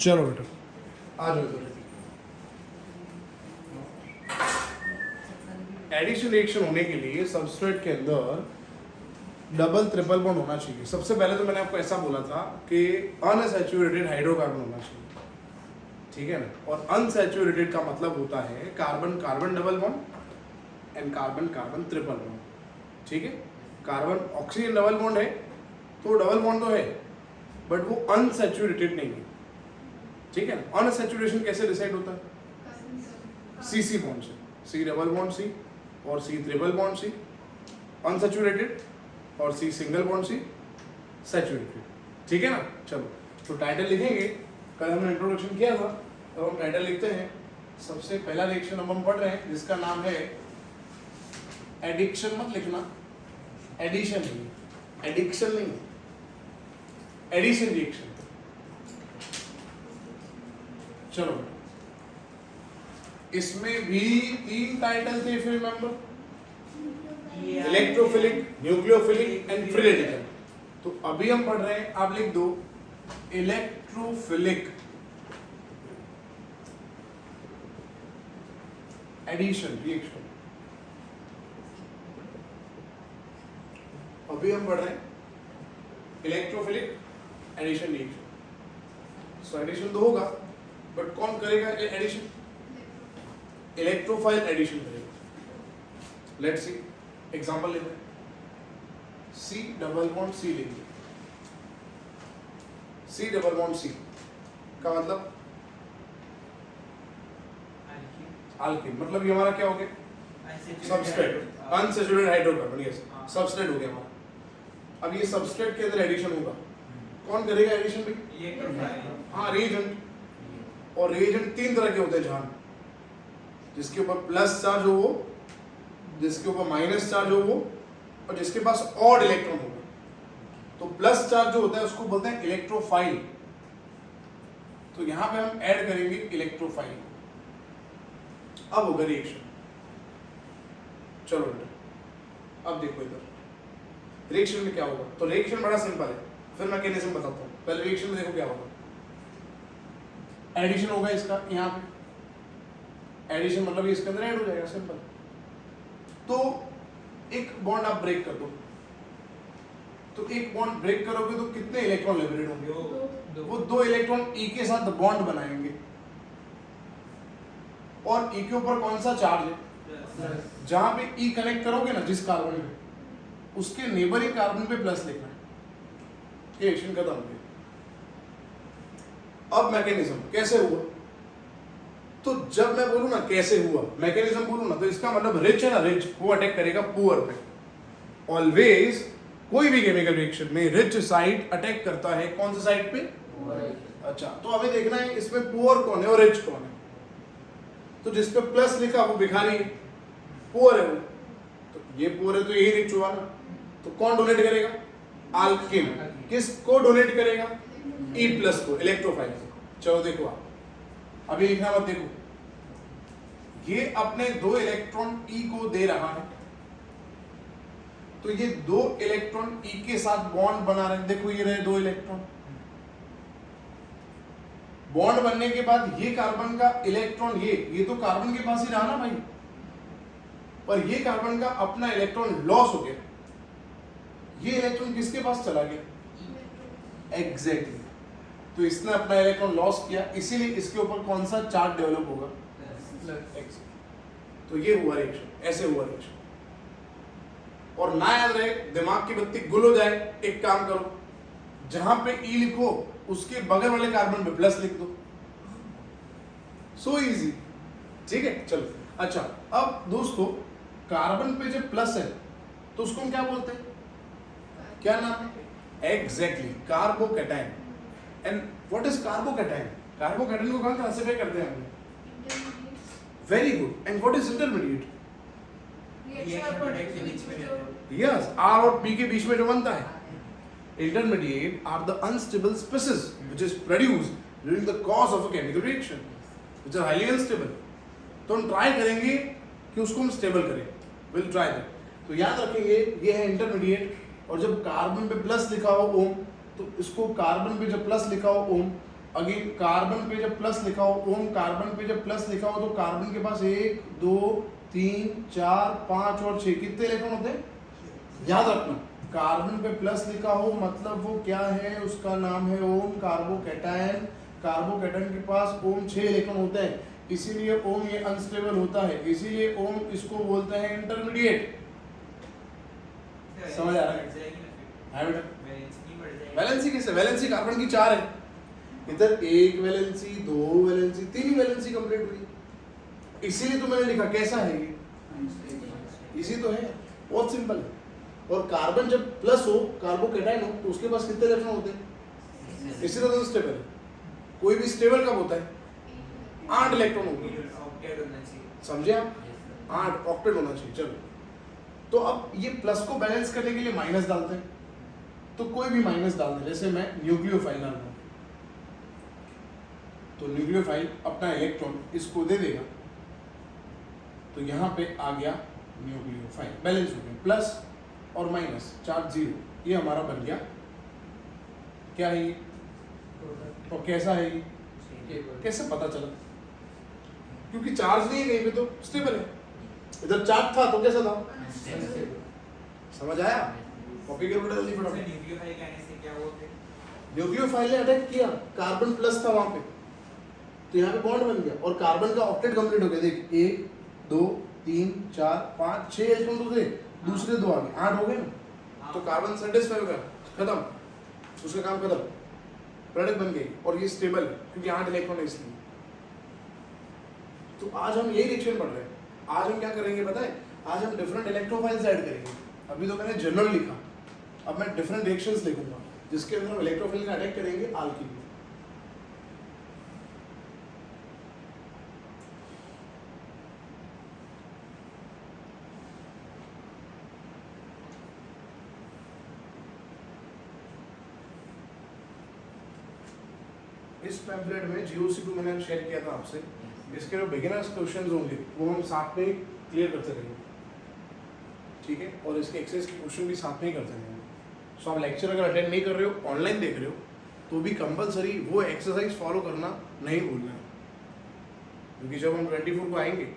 चलो बेटा आ जाओ इधर। एडिशन रिएक्शन होने के लिए सबस्ट्रेट के अंदर डबल ट्रिपल बॉन्ड होना चाहिए। सबसे पहले तो मैंने आपको ऐसा बोला था कि अनसैचुरेटेड हाइड्रोकार्बन होना चाहिए, ठीक है ना। और अनसैचुरेटेड का मतलब होता है carbon carbon double bond and carbon carbon triple bond, ठीक है। कार्बन ऑक्सीजन डबल बॉन्ड है तो डबल बॉन्ड तो है बट वो अनसैचुरेटेड नहीं है, ठीक है। अनसैचुरेशन कैसे डिसाइड होता है? सी बॉन्ड से, सी डबल बॉन्ड सी और C triple bond C unsaturated और C single bond C saturated, ठीक है ना। चलो तो टाइटल लिखेंगे। कल हमने इंट्रोडक्शन किया था तो हम टाइटल लिखते हैं। सबसे पहला रिएक्शन अब हम पढ़ रहे हैं जिसका नाम है एडिक्शन। मत लिखना एडिशन नहीं, एडिक्शन नहीं, एडिशन रिएक्शन। चलो इसमें भी 3 टाइटल थे if you remember, electrophilic, nucleophilic and free radical. तो अभी हम पढ़ रहे हैं, आप लिख दो इलेक्ट्रोफिलिक एडिशन रिएक्शन। अभी हम पढ़ रहे हैं electrophilic addition reaction. So addition तो होगा बट कौन करेगा एडिशन? इलेक्ट्रोफाइल एडिशन करेगा। लेट्स सी एग्जांपल लेते हैं। सी डबल बॉन्ड सी लेंगे। सी डबल बॉन्ड सी का मतलब अल्कीन, मतलब ये हमारा क्या हो गया? Substrate, unsaturated hydrocarbon, yes substrate हो गया हमारा। अब ये सबस्ट्रेट के अंदर एडिशन होगा, कौन करेगा एडिशन भी? हाँ रिएजेंट। और रिएजेंट 3 तरह के होते हैं जहां, जिसके ऊपर प्लस चार्ज हो वो, जिसके ऊपर माइनस चार्ज हो वो, और जिसके पास ऑड इलेक्ट्रॉन होगा। तो प्लस चार्ज जो होता है उसको बोलते हैं इलेक्ट्रोफाइल। तो यहां पे हम ऐड करेंगे इलेक्ट्रोफाइल। अब होगा रिएक्शन। चलो बेटा अब देखो इधर रिएक्शन में क्या होगा। तो रिएक्शन बड़ा सिंपल है, फिर मैकेनिज्म बताता हूं। पहले रिएक्शन में देखो क्या होगा। एडिशन होगा इसका, यहाँ पे एडिशन मतलब इसके अंदर ऐड हो जाएगा, सिंपल। तो एक बॉन्ड आप ब्रेक कर दो, तो एक बॉन्ड ब्रेक करोगे तो कितने इलेक्ट्रॉन लिबरेट होंगे? वो 2 इलेक्ट्रॉन ई के साथ बॉन्ड बनाएंगे। और ई के ऊपर कौन सा चार्ज है? जहां पे ई कनेक्ट करोगे ना जिस कार्बन पे, उसके नेबरिंग कार्बन पे प्लस लिखना है। रिएक्शन खत्म हो गया। अब मैकेनिज्म कैसे हुआ? तो जब मैं बोलूं ना कैसे हुआ, मैकेनिज्म बोलूं ना, तो इसका मतलब रिच है ना, रिच वो अटैक करेगा पुअर पे। ऑलवेज कोई भी केमिकल रिएक्शन में रिच साइड अटैक करता है। कौन सा साइड पे? अच्छा, तो हमें देखना है इसमें पुअर कौन है और रिच कौन है। तो जिस पे प्लस लिखा वो भिखारी है, पुअर है वो। तो ये पुअर है तो यही रिच हुआ ना। तो कौन डोनेट करेगा? अल्कीन। किसको डोनेट करेगा? ई प्लस को, इलेक्ट्रोफाइल को। चलो देखो आप अभी लिखना मत, देखो ये अपने 2 इलेक्ट्रॉन ई को दे रहा है। तो ये 2 इलेक्ट्रॉन ई के साथ बॉन्ड बना रहे हैं। देखो ये रहे 2 इलेक्ट्रॉन। बॉन्ड बनने के बाद ये कार्बन का इलेक्ट्रॉन, ये तो कार्बन के पास ही रहा ना भाई, पर ये कार्बन का अपना इलेक्ट्रॉन लॉस हो गया। ये इलेक्ट्रॉन किसके पास चला गया? एग्जैक्टली। तो इसने अपना इलेक्ट्रॉन लॉस किया, इसीलिए इसके ऊपर कौन सा चार्ज डेवलप होगा? प्लस। तो ये हुआ रिएक्शन, ऐसे हुआ रिएक्शन। और ना याद रहे, दिमाग की बत्ती गुल हो जाए, एक काम करो, जहां पे ई लिखो उसके बगल वाले कार्बन पे प्लस लिख दो। सो इजी, ठीक है। चलो अच्छा, अब दोस्तों कार्बन पे जब प्लस है तो उसको हम क्या बोलते हैं? क्या नाम है? Exactly, carbocation. And what is carbocation? Carbocation को कहां क्लासिफाई करते हैं हमने? Very good. And what is intermediate? Yes, R और पी के बीच में जो बनता है। Intermediate are the unstable species which is produced during the course of a chemical reaction, which are highly unstable. तो हम ट्राई करेंगे कि उसको हम स्टेबल करें, विल ट्राई दैट। तो याद रखेंगे ये है इंटरमीडिएट। और जब कार्बन पे प्लस लिखा हो ओम, तो इसको कार्बन पे जब प्लस लिखा हो ओम, अगेन कार्बन पे जब प्लस लिखा हो, ओम कार्बन पे जब प्लस लिखा हो तो कार्बन के पास 1 2 3 4 5 और 6 कितने इलेक्ट्रॉन होते हैं? याद रखना, कार्बन पे प्लस लिखा हो मतलब वो क्या है, उसका नाम है ओम कार्बोकैटायन। कार्बोकैटायन के पास ओम 6 इलेक्ट्रॉन होते हैं, इसीलिए ओम ये अनस्टेबल होता है, इसीलिए ओम इसको बोलते हैं इंटरमीडिएट। समझ आ रहा है बेटा? वैलेंसी कैसे? वैलेंसी कार्बन की 4 है, इधर 1 वैलेंसी 2 वैलेंसी 3 वैलेंसी कंप्लीट हुई, इसीलिए तो मैंने लिखा कैसा है ये, इसी तो है, बहुत सिंपल है। और कार्बन जब प्लस हो, कार्बोकैटायन हो, तो उसके पास कितने इलेक्ट्रॉन होते हैं? इसीलिए तो स्टेबल है। कोई भी स्टेबल कब होता है? 8 इलेक्ट्रॉन होंगे, समझे आप? 8 ऑक्टेट होना चाहिए। चलो, तो अब ये प्लस को बैलेंस करने के लिए माइनस डालते हैं, तो कोई भी माइनस डाल दे, जैसे मैं न्यूक्लियोफाइल डाल रहा हूँ, तो न्यूक्लियोफाइल अपना इलेक्ट्रॉन इसको दे देगा, तो यहाँ पे आ गया न्यूक्लियोफाइल, बैलेंस हो गया, प्लस और माइनस, चार्ज 0, ये हमारा बन गया क्या है ये, और कैसा है ये, कैसे पता चला? क्योंकि चार्ज नहीं है कहीं पे तो स्टेबल है, इधर चार्ज था तो कैसा था? समझ आया? कॉपी करो बेटा जल्दी फटाफट। न्यूक्लियोफाइल ने अटैक किया, कार्बन प्लस था वहां पे, तो यहाँ पे बॉन्ड बन गया और कार्बन का ऑक्टेट कंप्लीट हो गया। देख 1 2 3 4 5 6 इलेक्ट्रॉन तो थे, दूसरे 2 आ गए, 8 हो गए ना, तो कार्बन सेटिस्फाई हो गया, खत्म, उसका काम खत्म, प्रोडक्ट बन गई और ये स्टेबल क्योंकि 8 इलेक्ट्रॉन है इसलिए। तो आज हम यही रिएक्शन पढ़ रहे हैं। आज हम क्या करेंगे पता है? आज हम डिफरेंट इलेक्ट्रोफाइल्स ऐड करेंगे। अभी तो मैंने जनरल लिखा, अब मैं डिफरेंट रिएक्शंस लिखूंगा जिसके अंदर हम इलेक्ट्रोफाइल का अटैक करेंगे आल्कीन में। इस पैम्फलेट में GOC2 मैंने शेयर किया था आपसे, इसके जो बिगिनर्स क्वेश्चंस होंगे वो हम साथ में क्लियर करते रहेंगे, ठीक है? और इसके एक्सरसाइज के क्वेश्चन भी साथ में ही करते रहेंगे। सो आप लेक्चर अगर अटेंड नहीं कर रहे हो, ऑनलाइन देख रहे हो, तो भी कंपलसरी वो एक्सरसाइज फॉलो करना नहीं भूलना है, क्योंकि जब हम 24 को आएंगे,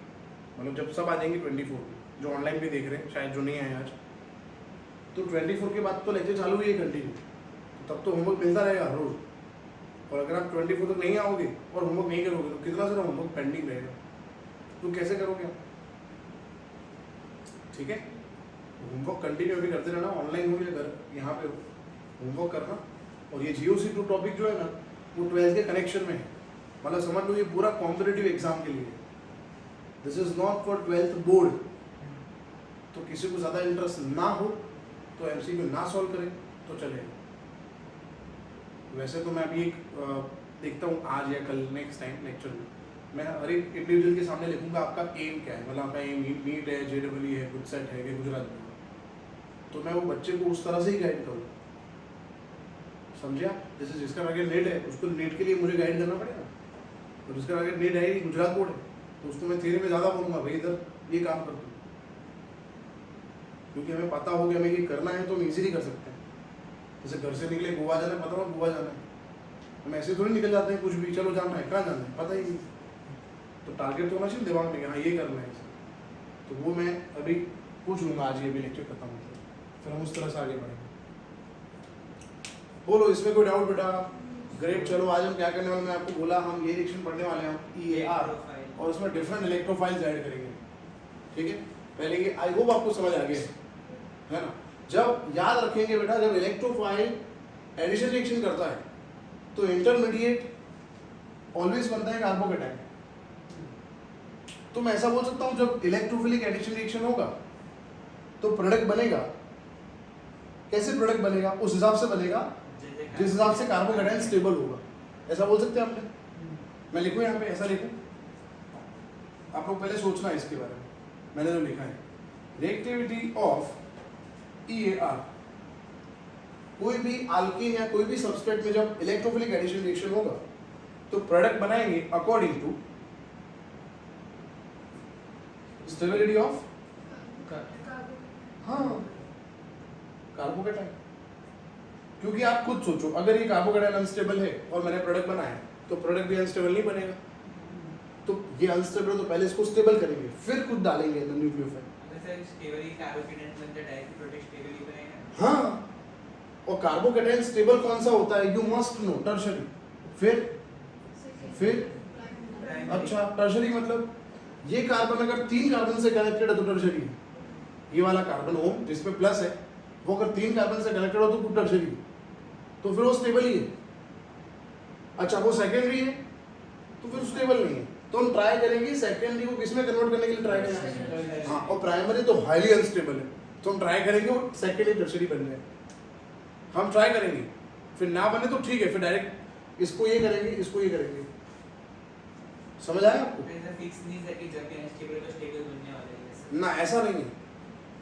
मतलब जब सब आ जाएंगे 24 जो ऑनलाइन भी देख रहे हैं, शायद जो नहीं आए आज, तो 24 के बाद तो लेक्चर चालू ही है कंटिन्यू, तब तो होमवर्क मिलता रहेगा रोज। और अगर आप 24 तक नहीं आओगे और होमवर्क नहीं करोगे तो कितना सारा होमवर्क पेंडिंग रहेगा, तो कैसे करोगे आप? ठीक है, होमवर्क कंटिन्यू भी करते रहना, ऑनलाइन हो या घर, यहाँ पे होमवर्क करना। और ये GOC2 टॉपिक जो है ना, वो 12th के कनेक्शन में है, मतलब समझ लो ये पूरा कॉम्पिटिटिव एग्जाम के लिए है, this is not for 12th board. तो किसी को ज़्यादा इंटरेस्ट ना हो तो MCQ ना सॉल्व करें तो चलेगा। वैसे तो मैं अभी एक देखता हूँ आज या कल नेक्स्ट टाइम लेक्चर में मैं हर एक इंडिविजुअल के सामने लिखूंगा आपका एम क्या है, मतलब आपका एम नीट है, JEE है, गुडसेट है, गुजरात में, तो मैं वो बच्चे को उस तरह से ही गाइड करूँगा, समझे आप? जैसे जिसका टारगेट नीट है उसको नीट के लिए मुझे गाइड करना पड़ेगा, और जिसका टारगेट नीट है ही गुजरात बोर्ड है तो उसको मैं थ्योरी में ज़्यादा बोलूँगा, भाई इधर ये काम कर दो, क्योंकि हमें पता हो कि हमें ये करना है तो हम ईजिली कर सकते हैं। जैसे घर से निकले गोवा जाना है, पता हो गोवा जाना है, हम ऐसे थोड़ी निकल जाते हैं कुछ भी, चलो जाना है, कहाँ जाना है पता ही नहीं, तो टारगेट तो होना चाहिए दिमाग में, हाँ ये करना है। तो वो मैं अभी पूछ लूँगा आज, ये भी लेक्चर खत्म होता है, फिर हम उस तरह से आगे बढ़ेंगे। बोलो इसमें कोई डाउट बेटा? ग्रेट, चलो आज हम क्या करने वाले, मैं आपको बोला हम ये रिएक्शन पढ़ने वाले हैं EAR, और उसमें डिफरेंट इलेक्ट्रोफाइल्स ऐड करेंगे, ठीक है? पहले ये आई होप आपको समझ आ गया है ना? जब याद रखेंगे बेटा, जब इलेक्ट्रोफाइल एडिशन रिएक्शन करता है तो इंटरमीडिएट ऑलवेज बनता है कार्बोकैटायन। तो मैं ऐसा बोल सकता हूं जब इलेक्ट्रोफिलिक एडिशन रिएक्शन होगा तो प्रोडक्ट बनेगा, कैसे प्रोडक्ट बनेगा? उस हिसाब से बनेगा जिस हिसाब से कार्बोकैटायन स्टेबल होगा, ऐसा बोल सकते हैं आपने? मैं लिखूं यहाँ पे, ऐसा लिखूं? आप लोग पहले सोचना है इसके बारे में, मैंने जो लिखा है, रिएक्टिविटी ऑफ EAR, कोई भी अल्कीन या कोई भी सबस्ट्रेट में जब इलेक्ट्रोफिलिक एडिशन रिएक्शन होगा तो प्रोडक्ट बनाएंगे according to stability of carbocation. क्योंकि आप खुद सोचो, अगर ये कार्बोकेटायन अनस्टेबल है और मैंने प्रोडक्ट बनाया तो प्रोडक्ट भी अनस्टेबल नहीं बनेगा। तो ये अनस्टेबल है तो पहले इसको स्टेबल करेंगे, फिर खुद डालेंगे अंदर न्यूक्लियोफाइल। हाँ, और कार्बोकेटायन स्टेबल कौन सा होता है, यू मस्ट नो, टर्शरी। फिर अच्छा, टर्शरी मतलब ये कार्बन अगर 3 कार्बन से कनेक्टेड है तो टर्शरी है। ये वाला कार्बन O जिसमें प्लस है, वो अगर 3 कार्बन से कनेक्टेड हो तो टर्शरी है, तो फिर वो स्टेबल ही है। अच्छा, वो सेकेंडरी है तो फिर स्टेबल नहीं है। तो हम ट्राई करेंगे सेकेंडरी को किसमें कन्वर्ट करने के लिए ट्राई करेंगे। हाँ, और प्राइमरी तो हाईली अनस्टेबल है, तो हम ट्राई करेंगे वो सेकेंडरी टर्शरी बन जाए। हम ट्राई करेंगे, फिर ना बने तो ठीक है, फिर डायरेक्ट इसको ये करेंगे, इसको ये करेंगे। समझ आया आपको? फिक्स नहीं है कि जब अनस्टेबल तो स्टेबल बनने वाला है ना, ऐसा नहीं है,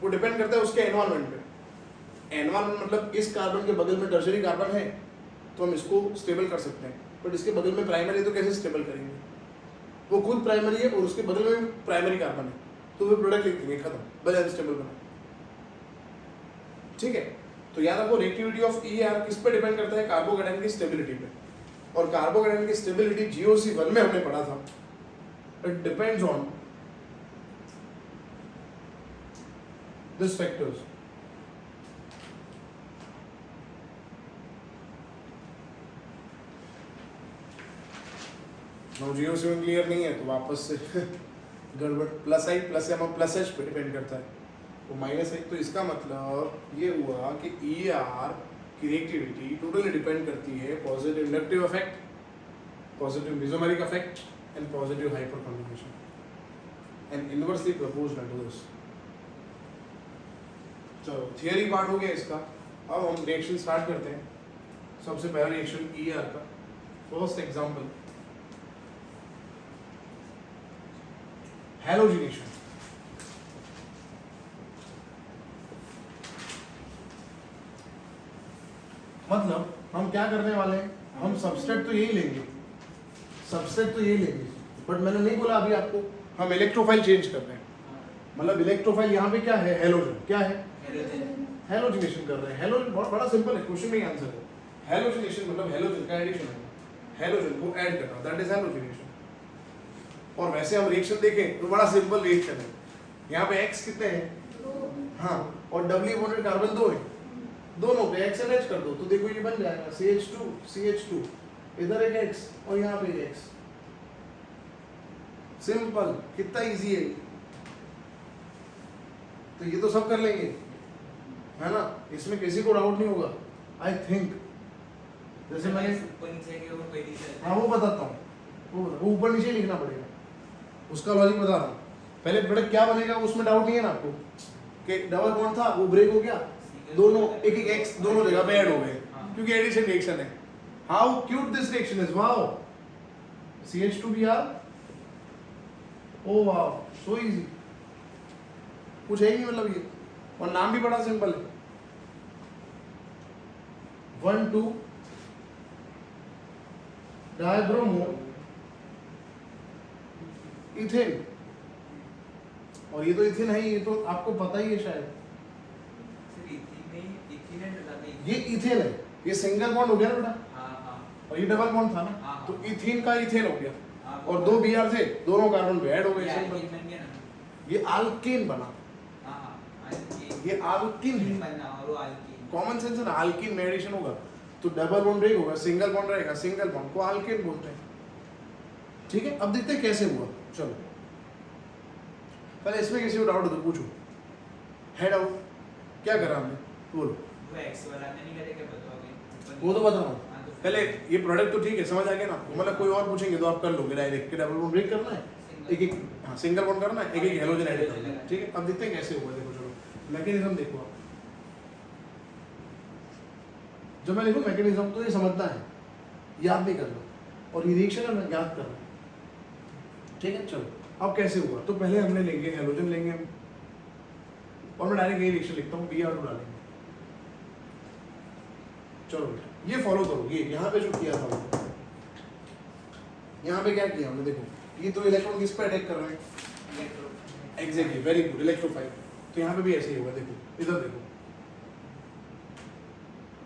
वो डिपेंड करता है उसके एनवायरनमेंट पे। एनवायरनमेंट मतलब इस कार्बन के बगल में टर्शरी कार्बन है तो हम इसको स्टेबल कर सकते हैं, बट इसके बगल में प्राइमरी है तो कैसे स्टेबल करेंगे। वो खुद प्राइमरी है और उसके बगल में प्राइमरी कार्बन है, तो वो प्रोडक्ट लिख देंगे, खत्म, भले अनस्टेबल बना। ठीक है, तो याद रखो रिएक्टिविटी ऑफ ER किस पे डिपेंड करता है, कार्बोकेटायन की स्टेबिलिटी पे। और कार्बोकेटायन की स्टेबिलिटी GOC1 में हमने पढ़ा था, it depends on this factors. Now GOC1 clear नहीं है तो वापस से गड़बड़। प्लस आई प्लस एम प्लस एच पे डिपेंड करता है, वो माइनस है। तो इसका मतलब ये हुआ कि ER की रिएक्टिविटी टोटली डिपेंड करती है positive inductive effect, positive mesomeric effect and positive hyperconjugation and inversely proportional to this. चलो, थियरी पार्ट हो गया इसका। अब हम रिएक्शन स्टार्ट करते हैं। सबसे पहला रिएक्शन ER का फर्स्ट एग्जांपल, हैलोजिनेशन। मतलब हम क्या करने वाले हैं, हम सबस्ट्रेट तो यही लेंगे, बट मैंने नहीं बोला अभी आपको, हम इलेक्ट्रोफाइल चेंज कर रहे हैं। मतलब इलेक्ट्रोफाइल यहाँ पे क्या है, हैलोजन। क्या है, हैलोजिनेशन कर रहे हैं। हैलोजन बहुत बड़ा सिंपल है, क्वेश्चन में ही आंसर है। हैलोजिनेशन मतलब हैलोजन का एडिशन है, हैलोजन को ऐड करना, दैट इज हैलोजिनेशन। और वैसे हम रिएक्शन देखें तो बड़ा सिंपल रिएक्शन है। यहाँ पे X कितने हैं, हाँ, और डबली बॉन्डेड कार्बन 2 है, दोनों पे X एंड H कर दो तो देखो ये बन जाएगा CH2 CH2, इधर एक X और यहाँ पे एक X। सिंपल, कितना इजी है। तो ये तो सब कर लेंगे, है ना, इसमें किसी को डाउट नहीं होगा आई थिंक। जैसे मैंने हाँ वो बताता हूँ, वो ऊपर नीचे लिखना पड़ेगा, उसका लॉजिक बता रहा हूँ। पहले प्रोडक्ट क्या बनेगा उसमें डाउट नहीं है ना आपको, कि डबल बॉन्ड था वो ब्रेक हो गया, दोनों एक एक एक्स दोनों जगह पे ऐड हो गए, क्योंकि एडिशन रिएक्शन है। How cute this reaction is, wow, CH2Br, oh wow, so easy, कुछ है ही नहीं मतलब ये, और नाम भी बड़ा सिंपल है, 1,2 डायब्रोमो इथेन। और ये तो इथेन है, ये तो आपको पता ही है शायद, ये इथेन है, ये सिंगल बॉन्ड हो गया ना बेटा, और ये डबल बॉन्ड था ना, तो इथेन का इथेन हो गया, और 2 Br थे, दोनों कार्बन पे ऐड हो गए, सिंपल। ये अल्केन बना, ये अल्कीन है, कॉमन सेंस है ना, अल्कीन में एडिशन होगा तो डबल बॉन्ड ब्रेक होगा, सिंगल बॉन्ड रहेगा, सिंगल बॉन्ड को अल्केन बोलते हैं। ठीक है, अब देखते हैं कैसे हुआ। चलो पहले इसमें किसी को डाउट हो तो पूछो, है डाउट, क्या करा हमने, बोलो। वो तो बता रहा हूँ, पहले ये प्रोडक्ट तो ठीक है, समझ आ गया ना आपको, मतलब कोई और पूछेंगे तो आप कर लोगे डायरेक्ट कि डबल बॉन्ड ब्रेक करना है, एक एक, हाँ, सिंगल बॉन्ड करना है, एक एक हैलोजन ऐड करना है। ठीक है, अब देखते हैं कैसे हुआ। देखो चलो मैकेनिज्म देखो आप, जब मैं लिखूं मैकेनिज्म तो ये समझना है, याद नहीं करना, और ये रिएक्शन है याद करना। ठीक है, चलो अब कैसे हुआ, तो पहले हमने लेंगे हैलोजन लेंगे हम, और मैं डायरेक्ट ये रिएक्शन लिखता हूँ, Br2 डालेंगे। चलो बेटा ये फॉलो करो, ये यहाँ पे जो किया था, यहाँ पे क्या किया हमने, देखो ये तो इलेक्ट्रॉन किस पे अटैक कर रहे हैं, एग्जैक्टली, वेरी गुड, इलेक्ट्रोफाइल। तो यहाँ पे भी ऐसे ही होगा, देखो इधर देखो,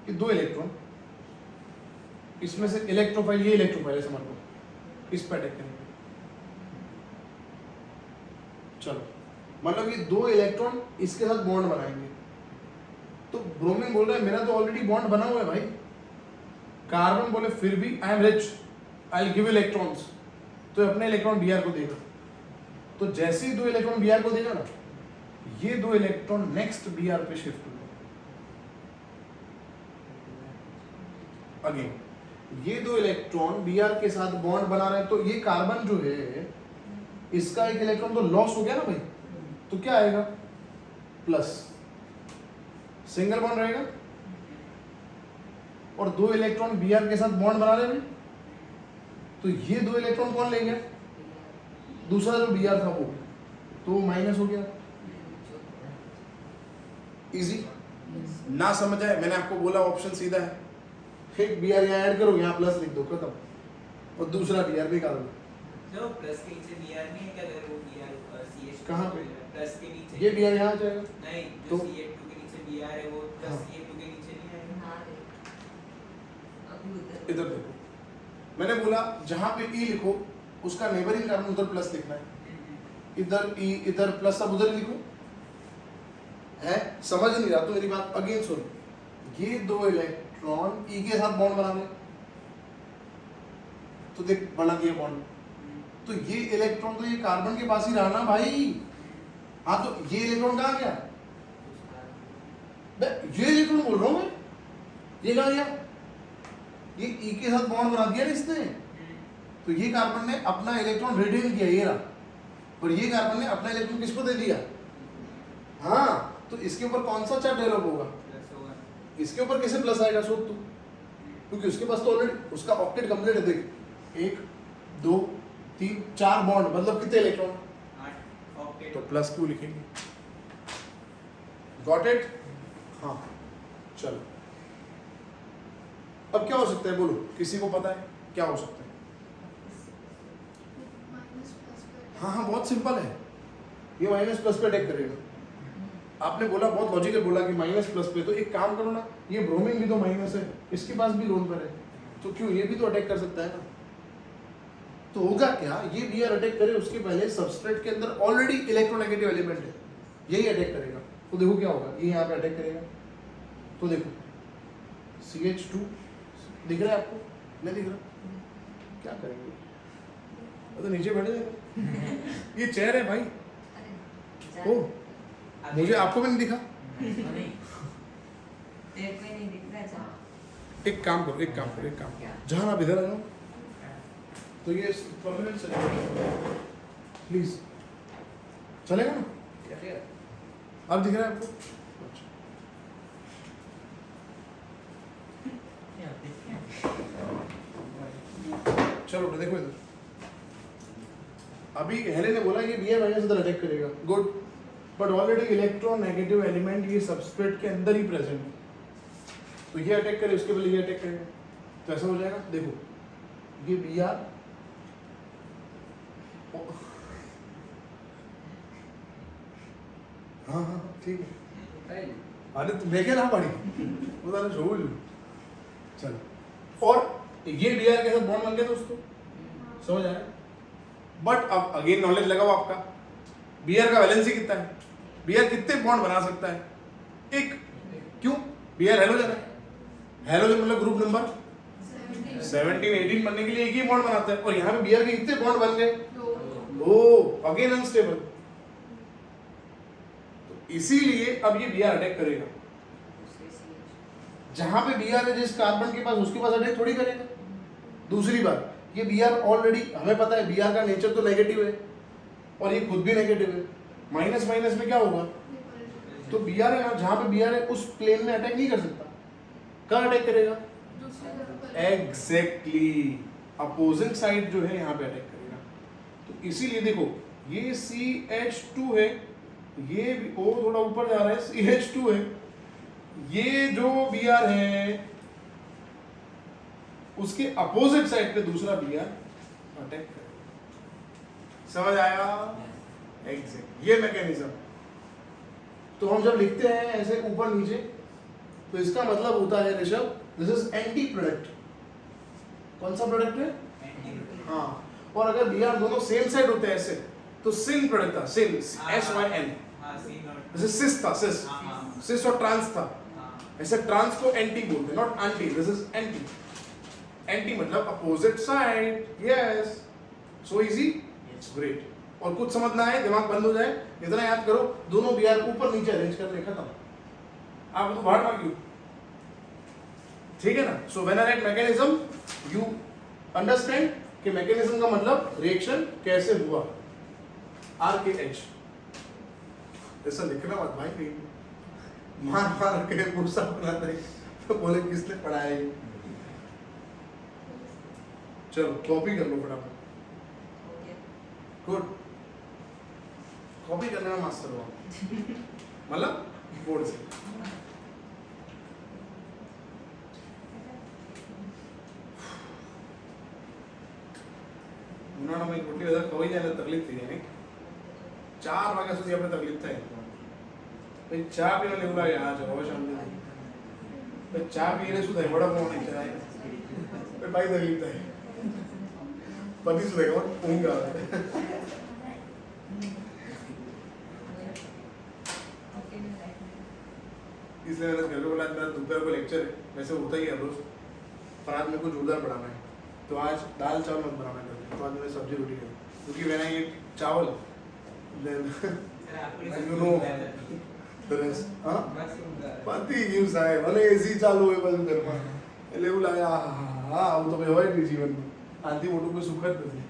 कि दो इलेक्ट्रॉन इसमें से इलेक्ट्रोफाइल, ये इलेक्ट्रोफाइल है समझ लो, इस पर अटैक करेंगे। चलो मतलब ये दो इलेक्ट्रॉन इसके साथ बॉन्ड बनाएंगे, तो ब्रोमीन बोल रहा है मेरा तो ऑलरेडी बॉन्ड बना हुआ है भाई। कार्बन बोले फिर भी I am rich, I will give electrons, तो अपने इलेक्ट्रॉन Br को देगा। तो जैसे ही दो इलेक्ट्रॉन Br को देगा ना, ये दो इलेक्ट्रॉन नेक्स्ट Br पे शिफ्ट होंगे। अगेन ये दो इलेक्ट्रॉन Br के साथ बॉन्ड बना रहे हैं, तो ये कार्बन जो है इसका एक इलेक्ट्रॉन तो लॉस हो गया ना भाई, तो क्या आएगा प्लस, सिंगल बॉन्ड रहेगा। और दो इलेक्ट्रॉन Br के साथ बॉन्ड बना रहे हैं, तो ये दो इलेक्ट्रॉन कौन ले गया, दूसरा जो Br था वो, तो माइनस हो गया। इजी ना समझ आए, मैंने आपको बोला ऑप्शन सीधा है, एक Br यहाँ ऐड करो, यहाँ प्लस लिख दो, खत्म, और दूसरा Br भी निकाल दो। जो प्लस के नीचे Br नहीं है क्या, अगर वो Br CH कहाँ पे? प्लस के नीचे ये Br यहाँ आ जाएगा, नहीं, तो जो CH2 के नीचे Br है वो प्लस हाँ। CH2 के नीचे नहीं आएगा। इधर देखो, मैंने बोला जहां पे E लिखो उसका नेबरिंग कार्बन उधर प्लस लिखना है, इधर E इधर प्लस, सब उधर लिखो। है समझ नहीं रहा तो मेरी बात अगेन सुन, ये दो इलेक्ट्रॉन E के साथ बॉन्ड बना रहे, तो देख बना दिया बॉन्ड, तो ये इलेक्ट्रॉन तो ये कार्बन के पास ही रहा ना भाई। हाँ तो ये इलेक्ट्रॉन कहाँ गया, ये इलेक्ट्रॉन बोल रहा हूँ मैं, ये कहाँ गया, ये E के साथ बॉन्ड बना दिया ना इसने, तो ये कार्बन ने अपना इलेक्ट्रॉन रिटेन किया, ये रहा, और ये कार्बन ने अपना इलेक्ट्रॉन किसको दे दिया। हाँ तो इसके ऊपर कौन सा चार्ज डेवलप होगा, प्लस होगा। इसके ऊपर कैसे प्लस आएगा सोच तू, क्योंकि उसके पास तो ऑलरेडी उसका ऑक्टेट कंप्लीट है। देख 1 2 3 4 बॉन्ड, मतलब कितने इलेक्ट्रॉन, 8 ऑक्टेट। तो प्लस क्यों लिखेंगे, गॉट इट। हाँ चलो अब क्या हो सकता है बोलो, किसी को पता है क्या हो सकता है। हाँ हाँ बहुत सिंपल है, ये माइनस प्लस पे अटैक करेगा। आपने बोला बहुत लॉजिकल बोला कि माइनस प्लस पे, तो एक काम करो ना, ये ब्रोमीन भी तो माइनस है, इसके पास भी लोन पर है, तो क्यों ये भी तो अटैक कर सकता है ना। तो होगा क्या, ये Br अटैक करे उसके पहले सबस्ट्रेट के अंदर ऑलरेडी इलेक्ट्रोनेगेटिव एलिमेंट है, यही अटैक करेगा। तो देखो क्या होगा, ये यहाँ पे अटैक करेगा, तो देखो CH2 दिख रहा है आपको, नहीं दिख रहा, क्या करेंगे, तो नीचे बैठ जाएगा। ये चेयर है भाई, ओ मुझे आपको भी नहीं दिखा। एक काम करो, एक काम करो, एक काम करो, जहां आप इधर आ जाओ, तो ये परमानेंट चलेगा प्लीज, चलेगा ना, अब दिख रहा है आपको। चलो देखो इधर, अभी हेले ने बोला कि Br माइनस इधर अटैक करेगा, good, but already electron negative element ये सबस्ट्रेट के अंदर ही प्रेजेंट है, तो ये अटैक करे उसके पहले ये अटैक करेगा, तो ऐसा हो जाएगा। देखो ये Br, हाँ हाँ ठीक है, अरे तुम देखे ना पड़ी वो तो छोड़, चलो, और ये Br के साथ बॉन्ड बन गया दोस्तों, समझ आया। बट अब अगेन नॉलेज लगाओ आपका, Br का वैलेंसी कितना है, Br कितने बॉन्ड बना सकता है, एक, क्यों, Br हेलोजन है, हेलोजन मतलब ग्रुप नंबर 17 18 बनने के लिए एक ही बॉन्ड बनाता है, और यहाँ पे Br के कितने बॉन्ड बन गए, ओ अगेन अनस्टेबल, तो इसीलिए अब ये Br अटैक करेगा, जहां पे Br है जिस कार्बन के पास, उसके पास अटैक थोड़ी करेगा। दूसरी बात, ये Br ऑलरेडी हमें पता है Br का नेचर तो नेगेटिव है, और ये खुद भी नेगेटिव है, माइनस माइनस में क्या होगा, तो Br है जहां पे Br है उस प्लेन में अटैक नहीं कर सकता, कहाँ अटैक करेगा, एग्जैक्टली अपोजिंग साइड जो है यहाँ पे अटैक करेगा। तो इसीलिए देखो ये CH2 है, ये भी O थोड़ा ऊपर जा रहा है, CH2 है, ये जो Br है उसके अपोजिट साइड पे दूसरा Br अटैक करेगा, समझ आया, एग्जैक्ट ये मैकेनिज्म। तो हम जब लिखते हैं ऐसे ऊपर नीचे, तो इसका मतलब होता है Rishabh, this is anti product. कौन सा प्रोडक्ट है? हाँ। और अगर बी आर दोनों सेम साइड होते हैं ऐसे तो सिन प्रोडक्ट था, सिन SYN। जैसे सिस था, सिस सिस और ट्रांस था, ऐसे ट्रांस को एंटी बोलते हैं, not anti. This is anti. Anti मतलब opposite side. Yes, so easy, great. और कुछ समझना है, दिमाग बंद हो जाए, इतना याद करो, दोनों बी आर को ऊपर नीचे अरेंज कर ले, खत्म। आप तो बाहर भाग, ठीक है ना। So when I right mechanism, you understand कि मैकेनिज्म का मतलब रिएक्शन कैसे हुआ, आर के एच। ऐसा लिखना मत भाई, नहीं मार मार के गुस्सा बनाता है तो बोले किसने पढ़ाया ये। चलो कॉपी कर लो फटाफट। गुड, कॉपी करने में मास्टर हो मतलब बोर्ड से। उन्होंने मैं रोटी वजह कभी जाने तकलीफ थी नहीं, 4 वाग्या સુધી આપણે તકલીફ થાય પછી ચા પીને લેવું લાગે આ જો હવે શાંતિ થઈ પછી ચા પીને શું થાય વડા પાઉં નહીં ખાય પછી ભાઈ તકલીફ થાય પતિ શું થાય ઊંઘ આવે। इसलिए मैंने घर पे बोला मेरा दोपहर को लेक्चर है, वैसे होता ही है रोज, पर आज मेरे को जोरदार पढ़ाना है तो आज दाल चावल मत बनाना करके, तो आज मैंने सब्जी रोटी खाई क्योंकि मैंने ये चावल then you know the rest। हाँ पति क्यों साहेब भले एसी चालू है बस घરમાં એટલે એવું લાગે હા આવું તો કઈ હોય જ નહીં જીવનમાં, આથી મોટું કોઈ સુખ જ નથી।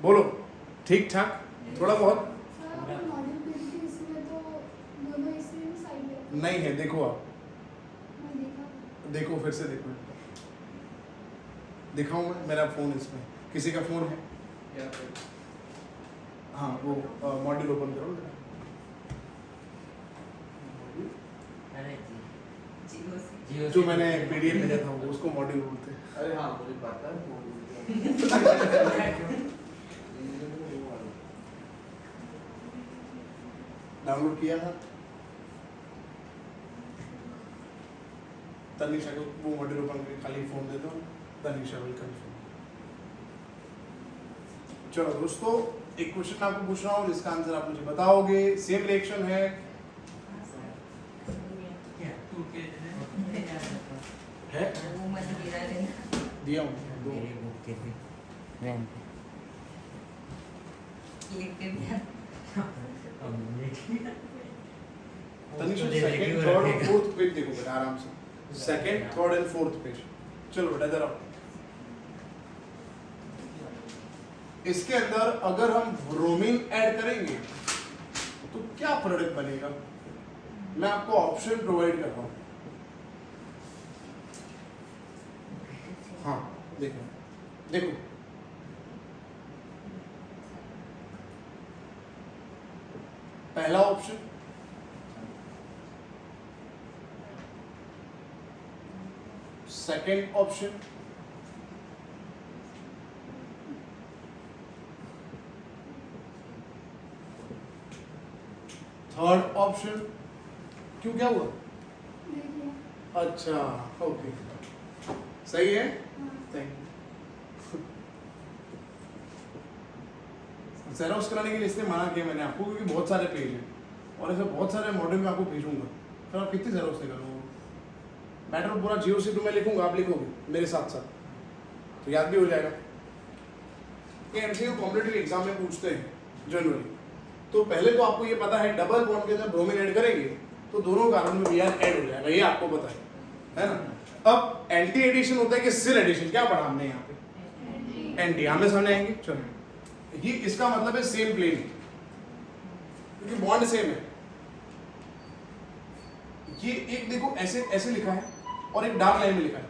बोलो ठीक ठाक थोड़ा बहुत नहीं है, देखो आप देखो फिर से देखो, दिखाऊं मैं, मेरा फोन इसमें, किसी का फोन है? हाँ वो मॉड्यूल ओपन करो। जो मैंने PDF भेजा था उसको मॉड्यूल बोलते हैं। अरे हाँ मुझे पता है डाउनलोड किया था तनिषा को, वो मॉड्यूल ओपन करके खाली फोन दे दो, तनिषा विल कंफर्म। चलो दोस्तों एक क्वेश्चन आपको पूछ रहा हूँ जिसका आंसर आप मुझे बताओगे। सेम रिएक्शन है, है? दिया हूँ दो। तनिषा सेकंड थर्ड और फोर्थ पेज देखो बेटा आराम से, second third and fourth page. चलो बेटा इधर आओ। इसके अंदर अगर हम ब्रोमीन ऐड करेंगे तो क्या प्रोडक्ट बनेगा, मैं आपको ऑप्शन प्रोवाइड कर रहा हूं। हाँ देखो देखो, पहला option second option third option. क्यों क्या हुआ? अच्छा ओके सही है, थैंक यू। जेरोक्स कराने के लिए इसलिए मना किया मैंने आपको क्योंकि बहुत सारे पेज हैं और ऐसे बहुत सारे मॉड्यूल में आपको भेजूंगा, फिर आप कितनी जेरोक्स निकालोगे? मैटर पूरा GOC2 में लिखूंगा, आप लिखोगे मेरे साथ साथ तो याद भी हो जाएगा। ये MCQ कॉम्पिटिटिव एग्जाम में पूछते हैं जनरली। तो पहले तो आपको ये पता है डबल बॉन्ड के अंदर ब्रोमीन ऐड करेंगे तो दोनों कार्बन में Br ऐड हो जाएगा, ये आपको पता है ना। अब एंटी एडिशन होता है कि सिल एडिशन, क्या पढ़ा हमने यहाँ पे? एंटी, आमने सामने आएंगे। चलो ये इसका मतलब है सेम प्लेन क्योंकि बॉन्ड सेम है। ये एक देखो ऐसे ऐसे लिखा है और एक डार्क लाइन में लिखा है,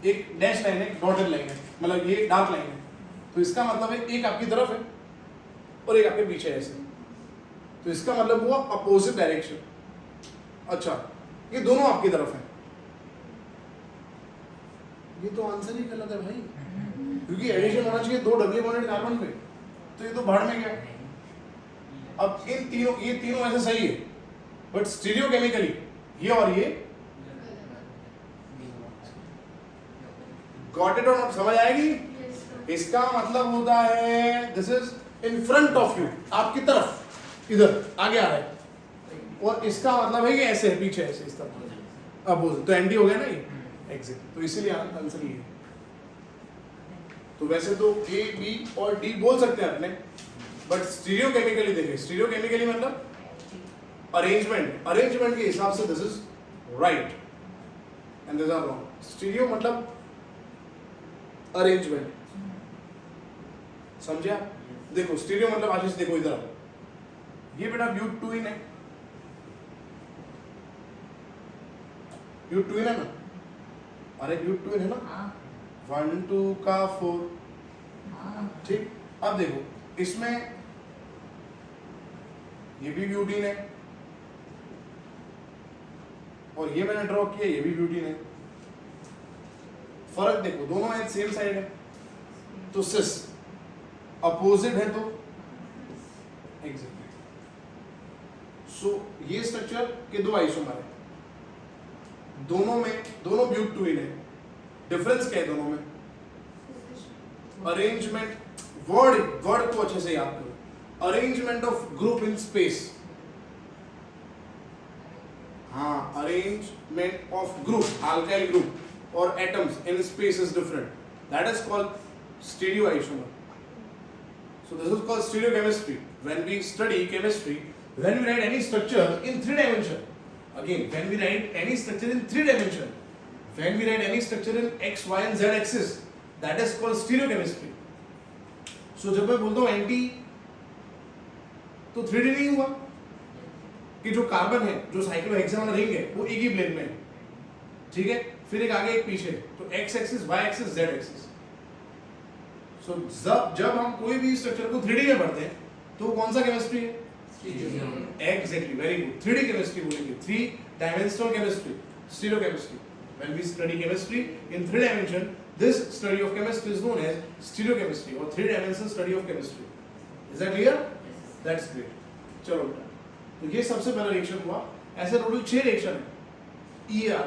एक डैश लाइन है, डॉटेड लाइन है, मतलब ये डार्क लाइन है। तो इसका मतलब है एक आपकी तरफ है और एक आपके पीछे है ऐसे, तो इसका मतलब हुआ अपोजिट डायरेक्शन। अच्छा ये दोनों आपकी तरफ है, ये तो आंसर ही गलत है भाई क्योंकि एडिशन होना चाहिए 2 डबल बॉन्डेड कार्बन पे, तो ये तो भाड़ में गया। अब इन तीनों, ये तीनों ऐसे सही है बट स्टीरियोकेमिकली ये और ये गॉट इट और नॉट, समझ आएगी? इसका मतलब होता है this is in front of you, आपकी तरफ इधर आगे आ रहा है, और इसका मतलब है कि ऐसे है पीछे ऐसे इस तरफ अपोजिट, तो एंटी हो गया ना ये एग्जैक्ट, तो इसीलिए आंसर ये है। तो वैसे तो ए बी और डी बोल सकते हैं अपने, बट स्टीरियोकेमिकली देखें, स्टीरियोकेमिकली मतलब अरेंजमेंट के हिसाब से this is right and this are wrong. Stereo मतलब अरेंजमेंट, समझे आप? देखो स्टीरियो मतलब आशीष देखो इधर आओ, ये बेटा ब्यूट ट्विन है, ब्यूट ट्विन है ना, अरे ब्यूट ट्विन है ना, 1 2 का 4, ठीक। अब देखो इसमें ये भी ब्यूटीन है और ये मैंने ड्रॉ किया ये भी ब्यूटीन है, फर्क देखो दोनों एज सेम साइड है, तो सिस अपोजिट है तो एग्जैक्टली। सो ये स्ट्रक्चर के दो आइसोमर है, दोनों ब्यूट ट्विन है, डिफरेंस क्या है दोनों में? अरेंजमेंट, वर्ड को अच्छे से याद करो, arrangement of group in space, हाँ arrangement of group, alkyl group और atoms in space is different, that is called stereoisomer. So this is called stereochemistry. When we study chemistry, when we write any structure in 3 dimension, again when we write any structure in 3 dimension, when we write any structure in x, y and z axis, that is called stereochemistry. So जब मैं बोलता हूँ anti तो 3D नहीं हुआ कि जो carbon है, जो साइक्लोहेक्सेन रिंग है वो एक ही प्लेन में है, ठीक है, फिर एक आगे एक पीछे, तो x axis, y axis, z axis. So, जब हम कोई भी स्ट्रक्चर को 3D में पढ़ते हैं तो कौन सा केमिस्ट्री है? Exactly, very good, 3D chemistry बोलेंगे, 3 dimensional chemistry, stereochemistry. When we study chemistry in 3 dimension, this study of chemistry is known as stereochemistry or 3 dimensional study of chemistry. Is that clear? That's great. चलो बेटा, तो ये सबसे पहला reaction हुआ, ऐसे total 6 reaction है ER।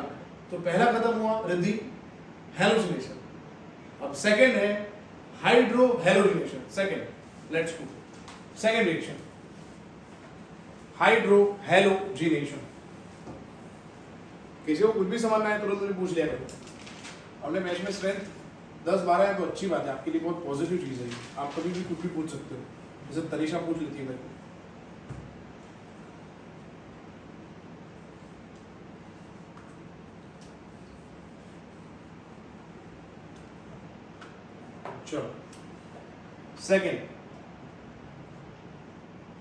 तो पहला खत्म हुआ रिद्धि, हैलोजिनेशन। अब सेकंड है hydro halogenation, second, let's go second reaction, hydro halogenation. किसी को कुछ भी समझना है तुरंत मुझे पूछ लिया करो। हमने मैच में स्ट्रेंथ 10-12 है तो अच्छी बात है, आपके लिए बहुत पॉजिटिव चीज़ है, आप कभी भी कुछ भी पूछ सकते हो, जैसे तरीशा पूछ लेती है मेरे को। चलो सेकंड,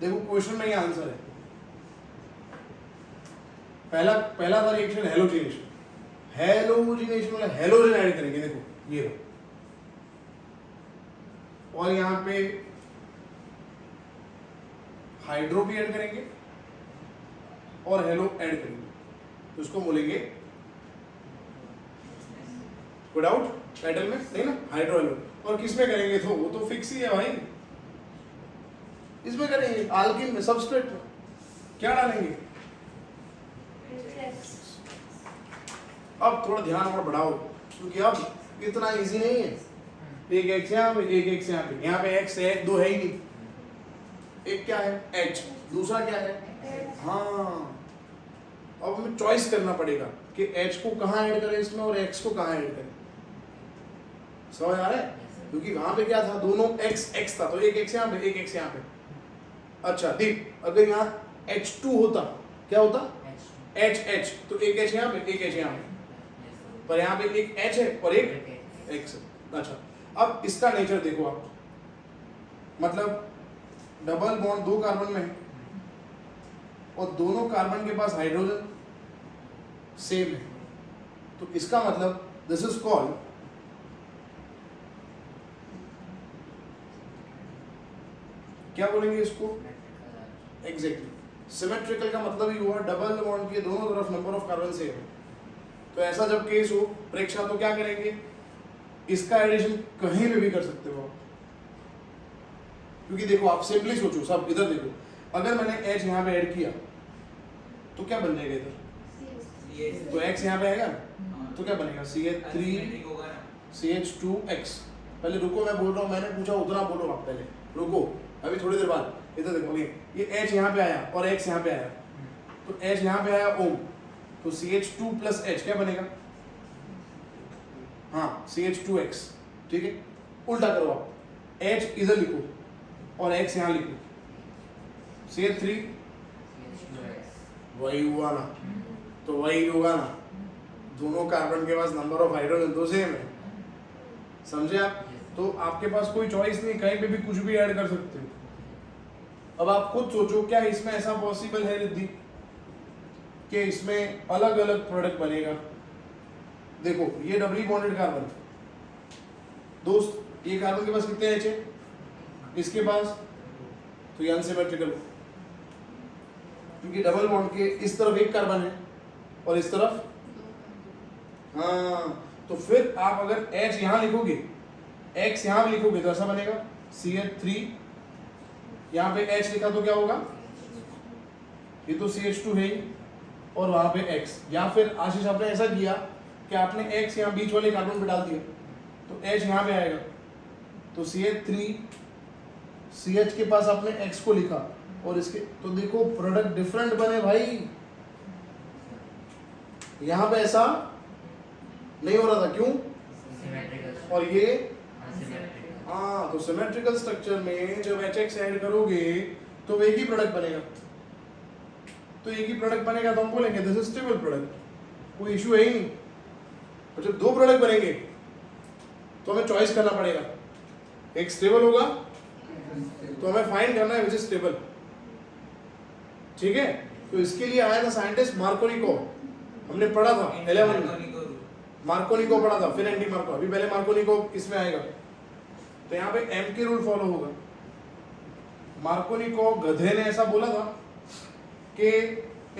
देखो क्वेश्चन में ये आंसर है, पहला था रिएक्शन हैलोजिनेशन। हैलोजिनेशन मतलब हैलोजन ऐड करेंगे, देखो ये रहा, और यहां पे हाइड्रो भी ऐड करेंगे और हेलो ऐड करेंगे, तो इसको बोलेंगे विदाउट टाइटल में नहीं ना, हाइड्रो हेलो। और किस में करेंगे? तो वो तो फिक्स ही है भाई, इसमें करेंगे आल्कीन में, सबस्ट्रेट में क्या डालेंगे? अब थोड़ा ध्यान और बढ़ाओ क्योंकि अब इतना इजी नहीं है, एक एक्स यहाँ पे, एक एक्स यहाँ पे, यहाँ पे एक्स है, दो है ही नहीं, एक क्या है एच, दूसरा क्या है, हाँ अब हमें चॉइस करना पड़ेगा कि एच को कहाँ ऐड करें इसमें और एक्स को कहाँ ऐड करें, समझ आ रहा है? क्योंकि वहां पे क्या था, दोनों एक्स एक्स था, तो एक एक्स यहाँ पे, एक एक्स यहाँ पे। अच्छा देख, अगर यहाँ H2 होता क्या होता, एच एच, तो एक एच यहाँ पे, एक एच यहाँ पे, पर यहाँ पे एक एच है और एक एक्स है। अच्छा अब इसका नेचर देखो आप, मतलब डबल बॉन्ड 2 कार्बन में है और दोनों कार्बन के पास हाइड्रोजन सेम है, तो इसका मतलब दिस इज कॉल्ड क्या बोलेंगे इसको? एग्जैक्टली, सिमेट्रिकल का मतलब ही हुआ डबल बॉन्ड के दोनों तरफ नंबर ऑफ कार्बन सेम है। तो ऐसा जब केस हो प्रेक्षा, तो क्या करेंगे, इसका एडिशन कहीं पे भी कर सकते हो आप, क्योंकि देखो आप सिंपली सोचो, सब इधर देखो, अगर मैंने H यहाँ पे ऐड किया तो क्या बन जाएगा इधर? CH तो x यहाँ पे आएगा ना, हाँ। तो क्या बनेगा? CH3 Unsymmetric होगा ना। CH2x। पहले रुको, मैं बोल रहा हूँ, मैंने पूछा उतना बोलो आप पहले, रुको अभी थोड़ी देर बाद। इधर देखो, ये H यहाँ पे आया और X यहाँ पे आया, तो H यहाँ पे आया ओम, तो CH2 प्लस H क्या बनेगा? हाँ CH2x, ठीक है। उल्टा करो आप, H इधर लिखो और X यहाँ लिखो, CH3 वही हुआ ना, तो वही होगा ना, दोनों कार्बन के पास नंबर ऑफ हाइड्रोजन तो सेम है, समझे आप? तो आपके पास कोई चॉइस नहीं, कहीं पे भी कुछ भी ऐड कर सकते हो। अब आप खुद सोचो, क्या इसमें ऐसा पॉसिबल है रिद्धि कि इसमें अलग अलग प्रोडक्ट बनेगा? देखो ये डबली बॉन्डेड कार्बन दोस्त, ये कार्बन के पास कितने एच है? इसके पास, तो ये अनसिमेट्रिकल, क्योंकि डबल बॉन्ड के इस तरफ एक कार्बन है और इस तरफ, हाँ, तो फिर आप अगर H यहाँ लिखोगे, X यहाँ भी लिखोगे तो ऐसा बनेगा CH3, यहाँ पे H लिखा तो क्या होगा? ये तो CH2 है ही, और वहां पे X, या फिर आशीष आपने ऐसा किया कि आपने X यहाँ बीच वाले कार्बन पे डाल दिया, तो H यहाँ पे आएगा, तो CH3 CH के पास आपने X को लिखा और इसके, तो देखो प्रोडक्ट डिफरेंट बने भाई। यहाँ पे ऐसा नहीं हो रहा था, क्यों? और ये, हाँ, तो सिमेट्रिकल स्ट्रक्चर में जब HX ऐड करोगे तो एक ही प्रोडक्ट बनेगा, तो एक ही प्रोडक्ट बनेगा तो हम बोलेंगे दिस इज स्टेबल प्रोडक्ट, कोई इशू है ही नहीं। और जब दो प्रोडक्ट बनेंगे तो हमें चॉइस करना पड़ेगा, एक स्टेबल होगा तो हमें फाइंड करना है विच इज स्टेबल, ठीक है। तो इसके लिए आया था साइंटिस्ट मार्कोनी को, हमने पढ़ा था 11 में, मार्कोनी को पढ़ा था, फिर एंटी मार्को, अभी पहले मार्कोनी को इसमें आएगा। तो यहाँ पे एम के रूल फॉलो होगा। मार्कोनी को गधे ने ऐसा बोला था कि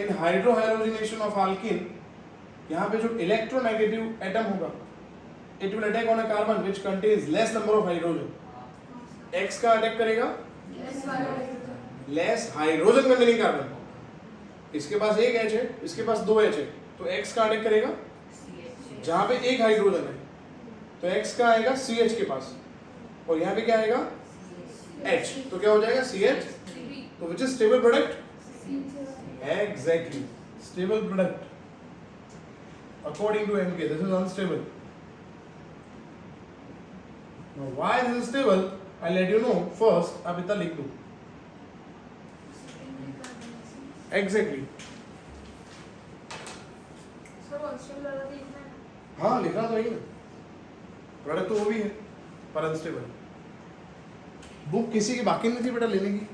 इन हाइड्रोहाइड्रोजनेशन ऑफ अल्कीन, यहाँ पे जो इलेक्ट्रोनेगेटिव एटम होगा, it will attack on a carbon which contains less number of hydrogen. X का अटैक करेगा लेस हाइड्रोजन कंटेनिंग कार्बन, इसके पास एक एच है, इसके पास दो एच है, तो एक्स का अटैक करेगा जहां पे एक हाइड्रोजन है, तो एक्स का आएगा सी एच के पास, और यहाँ पे क्या आएगा H, तो क्या हो जाएगा CH, तो which is stable product, exactly stable product according to MK, this is unstable. Now why this is stable, I let you know first, आप इतना लिख दो एग्जैक्टली। हाँ लिखना तो है ना, प्रोडक्ट तो वो भी है पर अनस्टेबल। बुक किसी की बाकी नहीं थी बेटा लेने की,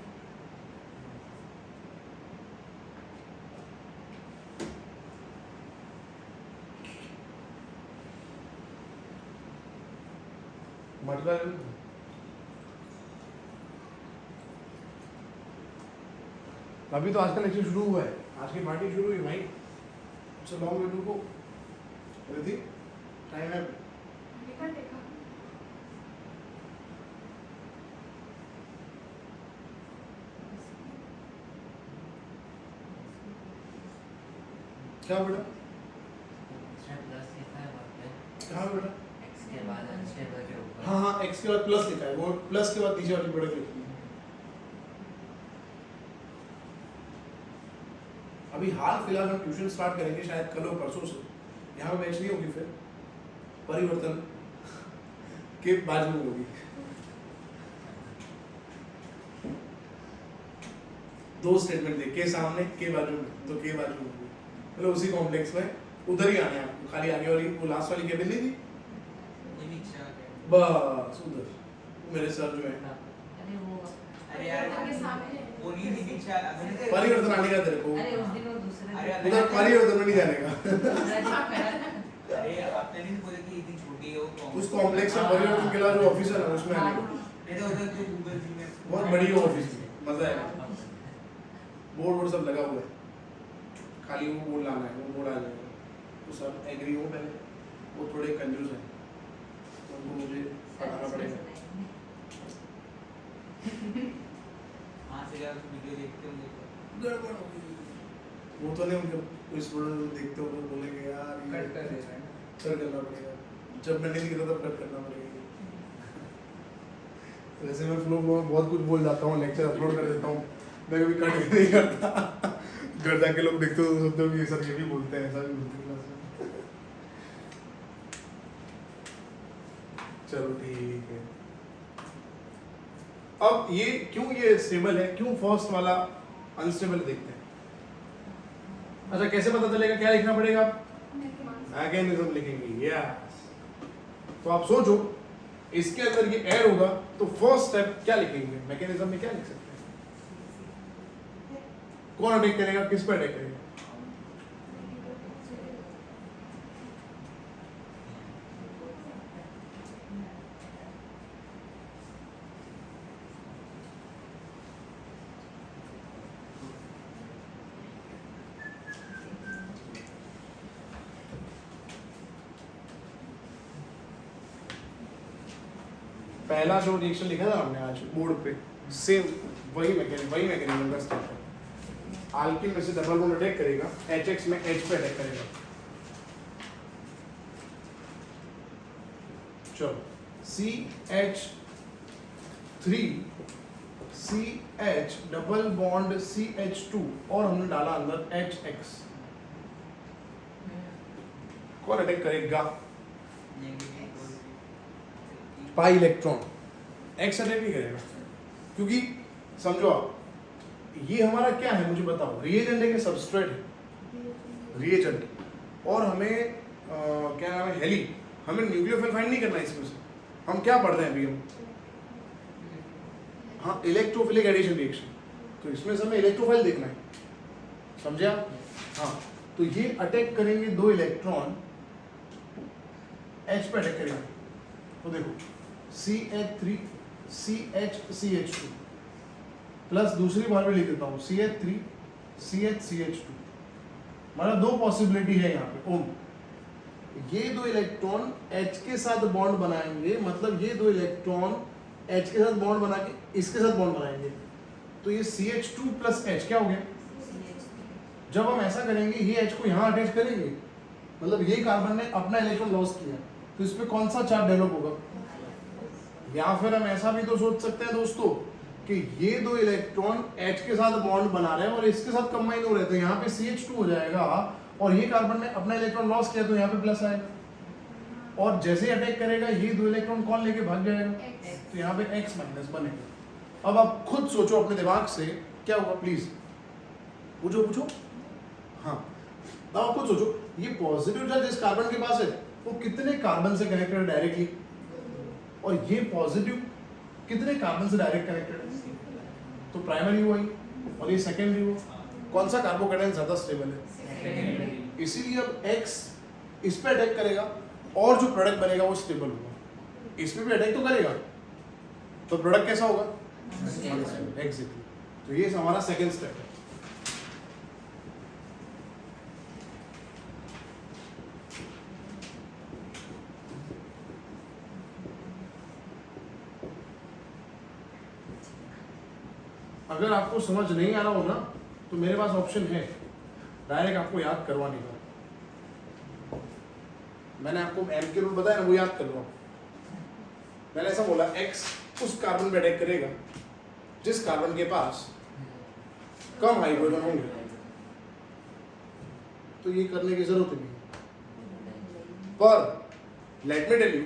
मटका अभी तो आज का लेक्चर शुरू हुआ है, आज की पार्टी शुरू हुई भाई, it's a long way to go. Riddhi time है, क्या बेटा, कहाँ बेटा, हाँ हाँ एक्स के बाद प्लस लिखा है, वो प्लस के बाद नीचे वाली प्रोडक्ट लिखी है। अभी हाल फिलहाल हम ट्यूशन स्टार्ट करेंगे शायद कल और परसों से, यहाँ पे बैच नहीं होगी, फिर परिवर्तन के बाजू में होगी। दो स्टेटमेंट दे, के सामने के बाजू में, तो के बाजू में होगी, मतलब उसी कॉम्प्लेक्स में उधर ही आने आपको, खाली आगे वाली वो लास्ट वाली केबिन नहीं थी, बस उधर मेरे सर जो है अरे यार वो नहीं थी दीक्षा, परिवर्तन आने का तेरे को, उधर परिवर्तन में नहीं जाने का। अरे आपने नहीं बोला कि इतनी छोटी है वो, उस कॉम्प्लेक्स में परिवर्तन के लिए जो ऑफिसर है उसमें आने का, इधर उधर तो गूगल जी में बहुत बड़ी है ऑफिस में, मजा आएगा, बोर्ड सब लगा हुआ है, खाली वो बोर्ड लाना है, वो बोर्ड आ जाएगा, तो सब एग्री हो पहले, वो थोड़े कंजूस है तो उनको मुझे पढ़ाना पड़ेगा। हाँ से यार वीडियो देखते होंगे तो गड़बड़ हो गई, वो तो नहीं उनके कोई स्टूडेंट देखते हो तो बोलेंगे यार ये कट कर दे रहा है कट करना पड़ेगा, जब मैं नहीं दिखता तब कट करना पड़ेगा। वैसे मैं फ्लो में बहुत कुछ बोल जाता हूँ, लेक्चर अपलोड कर देता हूँ, मैं कभी कट भी नहीं करता। घर जाके लोग देखते हो तो सोचते हो कि ये सर ये भी बोलते हैं, ऐसा भी बोलते हैं क्लास में। चलो ठीक है। अब ये क्यों ये स्टेबल है, क्यों फर्स्ट वाला अनस्टेबल देखते हैं। अच्छा कैसे पता चलेगा, क्या लिखना पड़ेगा, मैकेनिज्म लिखेंगे। यस, तो आप सोचो इसके अंदर ये ऐड होगा तो फर्स्ट स्टेप क्या लिखेंगे, मैकेनिज्म में क्या लिख सकते हैं। कौन अटैक करेगा, किस पर अटैक करेगा। पहला जो रिएक्शन लिखा था हमने आज बोर्ड पे, सेम वही मैकेनिज्म का स्टेप है। आल्किन में से डबल बॉन्ड अटैक करेगा, HX में H पे अटैक करेगा। चलो CH3 CH double bond CH2 और हमने डाला अंदर HX। कौन अटैक करेगा, पाई इलेक्ट्रॉन एक्स अटैक नहीं करेगा, क्योंकि समझो आप ये हमारा क्या है मुझे बताओ, रिएजेंट है कि सबस्ट्रेट है, रिएजेंट। और हमें क्या नाम है, हेली, हमें न्यूक्लियोफाइल फाइंड नहीं करना है इसमें से, हम क्या पढ़ रहे हैं अभी हम, हाँ इलेक्ट्रोफिलिक एडिशन रिएक्शन, तो इसमें से हमें इलेक्ट्रोफाइल देखना है, समझे आप। हाँ तो ये अटैक करेंगे दो इलेक्ट्रॉन H पे अटैक करेंगे, तो देखो CH3 CH2 प्लस दूसरी बार में लिख देता हूँ CH3 CH2, मतलब दो पॉसिबिलिटी है यहाँ पे। ओम ये दो इलेक्ट्रॉन H के साथ बॉन्ड बनाएंगे, मतलब ये दो इलेक्ट्रॉन H के साथ बॉन्ड बना के इसके साथ बॉन्ड बनाएंगे, तो ये CH2 प्लस H क्या हो गया। जब हम ऐसा करेंगे ये H को यहाँ अटैच करेंगे, मतलब ये कार्बन ने अपना इलेक्ट्रॉन लॉस किया, तो इस पे कौन सा चार्ज डेवलप होगा। या फिर हम ऐसा भी तो सोच सकते हैं दोस्तों कि ये दो इलेक्ट्रॉन H के साथ बॉन्ड बना रहे हैं और इसके साथ कंबाइन हो रहे हैं, तो यहाँ पे CH2 हो जाएगा और ये कार्बन ने अपना इलेक्ट्रॉन लॉस किया तो यहाँ पे प्लस आएगा, और जैसे ही अटैक करेगा ये दो इलेक्ट्रॉन कौन लेके भाग जाएगा, तो यहाँ पे X माइनस बनेगा। अब आप खुद सोचो अपने दिमाग से क्या होगा, प्लीज पूछो। हाँ अब आप खुद सोचो, ये पॉजिटिव चार्ज जिस कार्बन के पास है वो कितने कार्बन से कनेक्टेड है डायरेक्टली, और ये पॉजिटिव कितने कार्बन से डायरेक्ट कनेक्टेड है, तो प्राइमरी हुआ ही और ये सेकेंडरी हुआ। कौन सा कार्बोकेटाइन ज्यादा स्टेबल है, इसीलिए अब X इस पे अटैक करेगा और जो प्रोडक्ट बनेगा वो स्टेबल होगा। इस पे भी अटैक तो करेगा तो प्रोडक्ट कैसा होगा, एग्जैक्टली। तो ये हमारा सेकेंड स्टेप है। अगर आपको समझ नहीं आ रहा हो ना तो मेरे पास ऑप्शन है डायरेक्ट आपको याद करवाने का। मैंने आपको एम के रूल बताया ना, वो याद कर लो। मैंने ऐसा बोला X उस कार्बन पे अटैक करेगा जिस कार्बन के पास कम हाइड्रोजन होंगे, तो ये करने की जरूरत नहीं, पर लेट मी टेल यू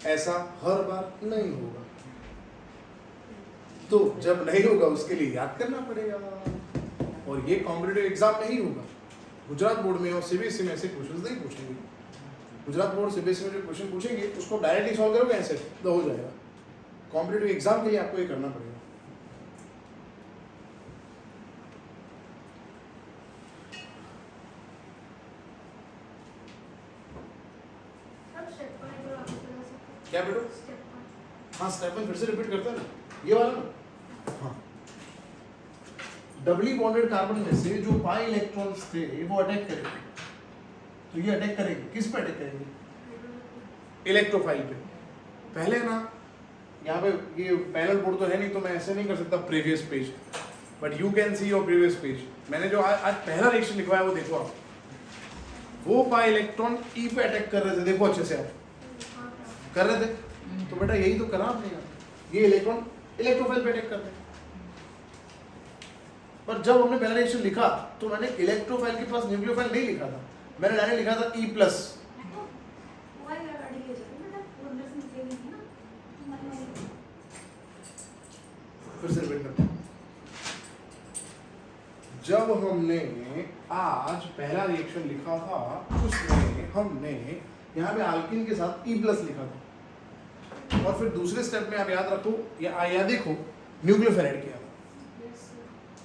ऐसा हर बार नहीं होगा, तो जब नहीं होगा उसके लिए याद करना पड़ेगा, और ये कॉम्पिटिटिव एग्जाम में ही होगा। गुजरात बोर्ड में और सीबीएसई में ऐसे क्वेश्चंस नहीं पूछेंगे। गुजरात बोर्ड सीबीएसई में जो क्वेश्चन पूछेंगे उसको डायरेक्टली सॉल्व करोगे ऐसे तो हो जाएगा। कॉम्पिटिटिव एग्जाम के लिए आपको ये करना पड़ेगा। क्या बेटो, हाँ स्टेप वन फिर से रिपीट करता है ना, ये वाला ना। हाँ डबली बॉन्डेड कार्बन में से जो पाई इलेक्ट्रॉन्स थे वो अटैक करेंगे, तो ये अटैक करेंगे किस पे अटैक करेंगे, इलेक्ट्रोफाइल पे। पहले ना यहाँ पे ये पैनल बोर्ड तो है नहीं तो मैं ऐसे नहीं कर सकता previous page, but you can see your previous page. मैंने जो आज पहला रिएक्शन लिखवाया वो देखो आप, वो पाई इलेक्ट्रॉन ई पे अटैक कर रहे थे, देखो अच्छे से आप कर रहे थे, तो बेटा यही तो करा आपने, ये इलेक्ट्रॉन इलेक्ट्रोफाइल पे अटैक कर रहे हैं। पर जब हमने पहला रिएक्शन लिखा तो मैंने इलेक्ट्रोफाइल के पास न्यूक्लियोफाइल नहीं लिखा था, मैंने डायरेक्ट लिखा था ई प्लस। फिर से रिपीट करते हैं, जब हमने आज पहला रिएक्शन लिखा था उसमें हमने यहाँ पे अल्कीन के साथ ई प्लस लिखा था, और फिर दूसरे स्टेप में आप याद रखो या देखो न्यूक्लियोफाइल ऐड किया था।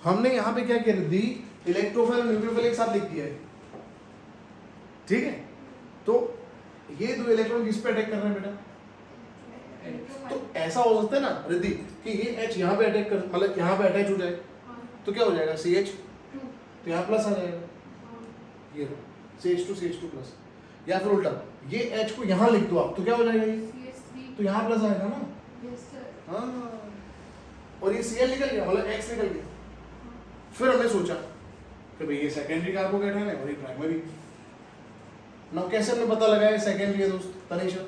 हमने यहाँ पे क्या कर दी, इलेक्ट्रोफाइल और न्यूक्लियोफाइल एक साथ लिख दिया है, ठीक है। तो ये दो इलेक्ट्रॉन किस पे अटैक कर रहे हैं बेटा, तो ऐसा हो सकता है ना रिद्धि कि ये H यहाँ पे अटैक कर, मतलब यहाँ पे अटैच हो जाए तो क्या हो जाएगा CH, तो यहाँ प्लस आ जाएगा, ये CH2 प्लस, या फिर उल्टा ये H को यहाँ लिख दो आप तो क्या हो जाएगा ये, तो यहाँ प्लस आएगा ना, हाँ, और ये Cl निकल गया, मतलब X निकल गया। फिर हमने सोचा कि भाई ये सेकेंडरी कार्बोकेटायन है और ये प्राइमरी। ना कैसे हमने पता लगाया सेकेंडरी है दोस्त तनीशा,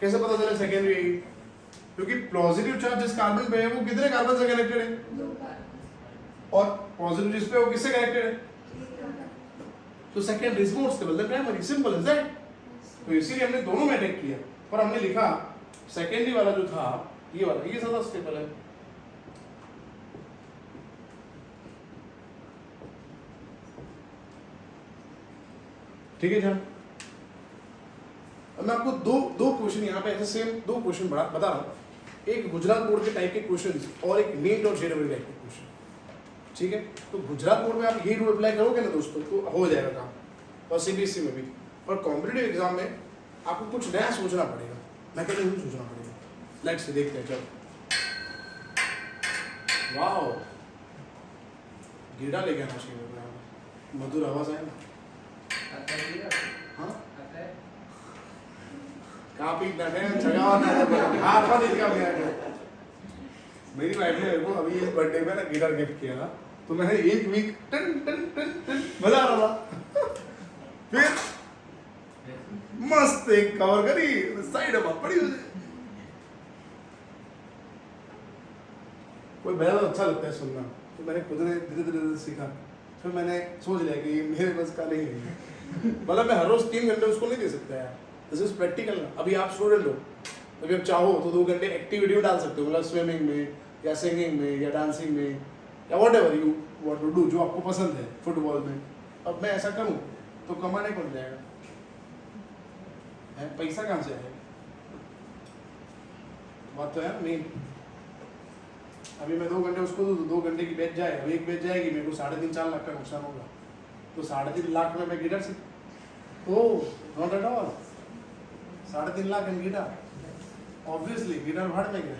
कैसे पता चला सेकेंडरी है? क्योंकि पॉजिटिव चार्ज जिस कार्बन पे है वो कितने कार्बन से कनेक्टेड है, और पॉजिटिव जिस पे वो किससे कनेक्टेड है, तो secondary is more stable then primary, simple is that. तो इसीलिए हमने दोनों में अटैक किया, पर हमने लिखा सेकेंडरी वाला जो था ये वाला, ये ज्यादा स्टेबल है। ठीक है जान, मैं आपको दो क्वेश्चन यहाँ पे ऐसे सेम दो क्वेश्चन बता रहा हूँ, एक गुजरात बोर्ड के टाइप के क्वेश्चन और एक नीट और जेडब्ल्यू टाइप के क्वेश्चन, ठीक है। तो गुजरात बोर्ड में आप यही रूल अप्लाई करोगे ना दोस्तों तो हो जाएगा काम, और CBSE में भी। और कॉम्पिटिटिव एग्जाम में आपको कुछ नया सोचना पड़ेगा, मैं कहता हूँ सोचना पड़ेगा। लेट्स से देखते हैं, चलो वाओ गिरा लेके आना चाहिए, मधुर आवाज आए ना, हाँ काफी मेरी वाइफ ने मेरे को अभी इस बर्थडे में ना गिटार गिफ्ट किया था, तो मैंने एक वीक टन टन टन टन मजा आ रहा था, फिर मस्त एक कवर करी साइड में पड़ी हुई, कोई बजा तो अच्छा लगता है सुनना, तो मैंने खुद ने धीरे धीरे सीखा। फिर मैंने सोच लिया कि ये मेरे बस का नहीं है, मतलब मैं हर रोज 3 घंटे उसको नहीं दे सकता यार, दिस इज प्रैक्टिकल ना। अभी आप स्टूडेंट हो, अभी आप चाहो तो 2 घंटे एक्टिविटी में डाल सकते हो, मतलब स्विमिंग में या सिंगिंग में या डांसिंग में या whatever you want to do, जो आपको पसंद है, फुटबॉल में। अब मैं ऐसा करूँ तो कमाने कौन जाएगा, पैसा कहाँ से आएगा, बात तो है मेन। अभी मैं 2 घंटे उसको दूँ, 2 घंटे की बैच जाए, अब एक बैच जाएगी मेरे को 3.5-4 लाख का नुकसान होगा, तो 3.5 लाख में मैं गिटार सीख, not at all, 3.5 lakh in guitar, obviously guitar भाड़ में गया।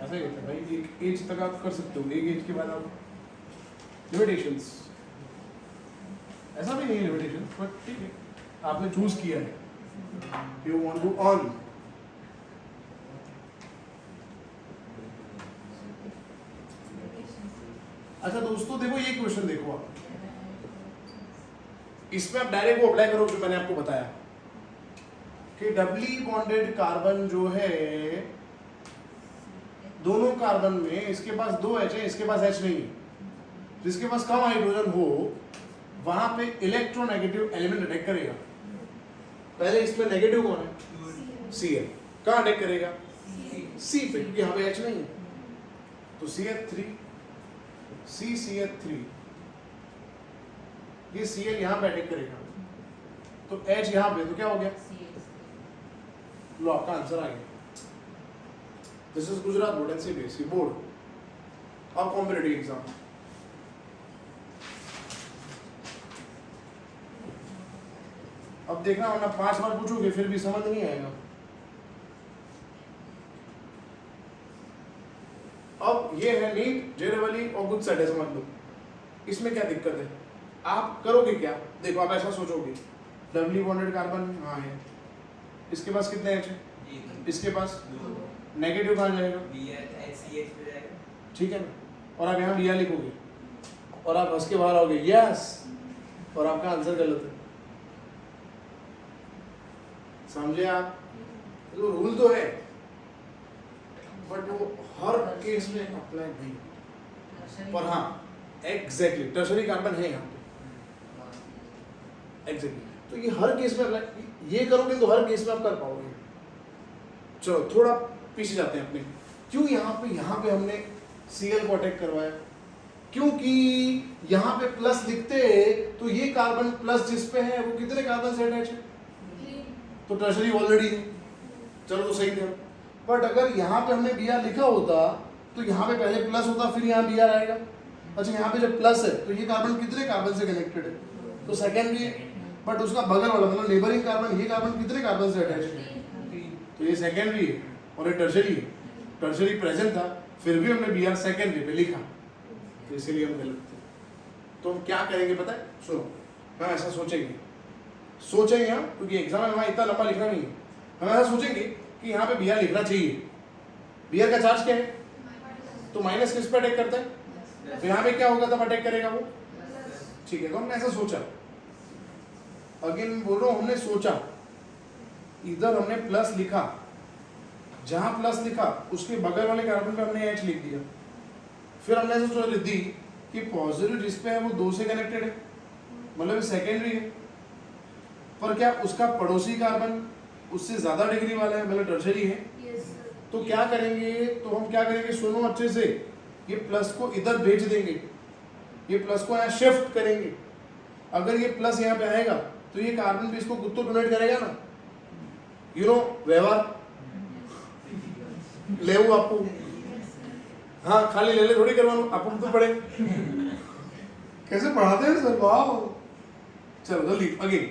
ऐसा ही होता है भाई, एक एज तक आप कर सकते हो, एक एज के बाद आप लिमिटेशंस, ऐसा भी नहीं है लिमिटेशन, बट ठीक है आपने चूज किया है, यू वांट टू अर्न। अच्छा दोस्तों देखो ये क्वेश्चन देखो आप, इसमें आप डायरेक्ट वो अप्लाई करो जो मैंने आपको बताया कि डबली बॉन्डेड कार्बन जो है, दोनों कार्बन में इसके पास 2 H है, इसके पास H नहीं है, जिसके पास कम हाइड्रोजन हो वहां पे इलेक्ट्रोनेगेटिव एलिमेंट अटैक करेगा। पहले इसमें नेगेटिव कौन है, Cl, कहाँ अटैक करेगा, C पे, क्योंकि यहाँ पे H नहीं है, तो CH3 CCH3, ये Cl यहाँ पे अटैक करेगा, तो H यहाँ पे, तो क्या हो गया, लो आपका आंसर आ गया। This is Gujarat board and CBSE board, अब कॉम्पिटिटिव एग्जाम। अब देखना, वरना 5 बार पूछोगे फिर भी समझ नहीं आएगा। अब ये है नीट, जेडब्ल्यू और गुड सेट है, समझ लो। इसमें क्या दिक्कत है, आप करोगे क्या, देखो आप ऐसा सोचोगे, डबली बॉन्डेड कार्बन हाँ है, इसके पास कितने एच है? एक इसके पास दो नेगेटिव कहाँ जाएगा? Br HCH पे जाएगा। ठीक है ना? और आप यहाँ Br लिखोगे और आप हंस के बाहर आओगे यस, और आपका आंसर गलत है। समझे आप? तो रूल तो है बट वो हर केस में अप्लाई नहीं। पर हाँ एग्जैक्टली टर्शरी कार्बन है यहाँ पे एग्जैक्टली, तो ये हर केस में अप्लाई, ये करोगे तो हर केस में आप कर पाओगे। चलो थोड़ा पीछे जाते हैं अपने, क्यों यहाँ पे हमने Cl को अटैक करवाया? क्योंकि यहाँ पे प्लस लिखते तो ये कार्बन प्लस जिस पे है वो कितने कार्बन से अटैच है? तो टर्शरी ऑलरेडी है, चलो तो सही थे। बट अगर यहाँ पे हमने Br लिखा होता तो यहाँ पे पहले प्लस होता फिर यहाँ Br आएगा। अच्छा यहाँ पे जब प्लस है तो ये कार्बन कितने कार्बन से कनेक्टेड है? तो सेकेंडरी है। बट उसका बगल वाला मतलब नेबरिंग कार्बन, ये कार्बन कितने कार्बन से अटैच है? तो ये सेकेंडरी है और ये टर्शरी है। टर्शरी प्रेजेंट था फिर भी हमने Br सेकेंडरी पे लिखा, तो इसीलिए हम गलत थे। तो हम क्या करेंगे पता है? सुनो, हम ऐसा सोचेंगे हम, क्योंकि एग्जाम में हमारा इतना लंबा लिखना नहीं है, हम ऐसा सोचेंगे कि यहाँ पे Br लिखना चाहिए। Br का चार्ज क्या है? तो माइनस किस पे अटैक करता है? तो यहाँ पे क्या होगा तब अटैक करेगा वो? ठीक है, तो हमने ऐसा सोचा। अगेन बोल रहा हूँ, हमने सोचा, इधर हमने प्लस लिखा, जहां प्लस लिखा उसके बगल वाले कार्बन पे हमने H लिख दिया। फिर हमने ऐसा सोच दी कि पॉजिटिव जिस पे है वो 2 से कनेक्टेड है, मतलब सेकेंडरी है। पर क्या उसका पड़ोसी कार्बन उससे ज्यादा डिग्री वाला है, मतलब टर्शरी है। तो क्या करेंगे? तो हम क्या करेंगे, सुनो अच्छे से, ये प्लस को इधर भेज देंगे, ये प्लस को यहाँ शिफ्ट करेंगे। अगर ये प्लस यहाँ पे आएगा तो ये कार्बन भी इसको खुद तो डोनेट करेगा ना, यू नो व्यवहार ले आपको, हाँ खाली ले थोड़ी करवानो, अपन तो पढ़े कैसे पढ़ाते हैं सर, वाह। चलो जल्दी अगेन,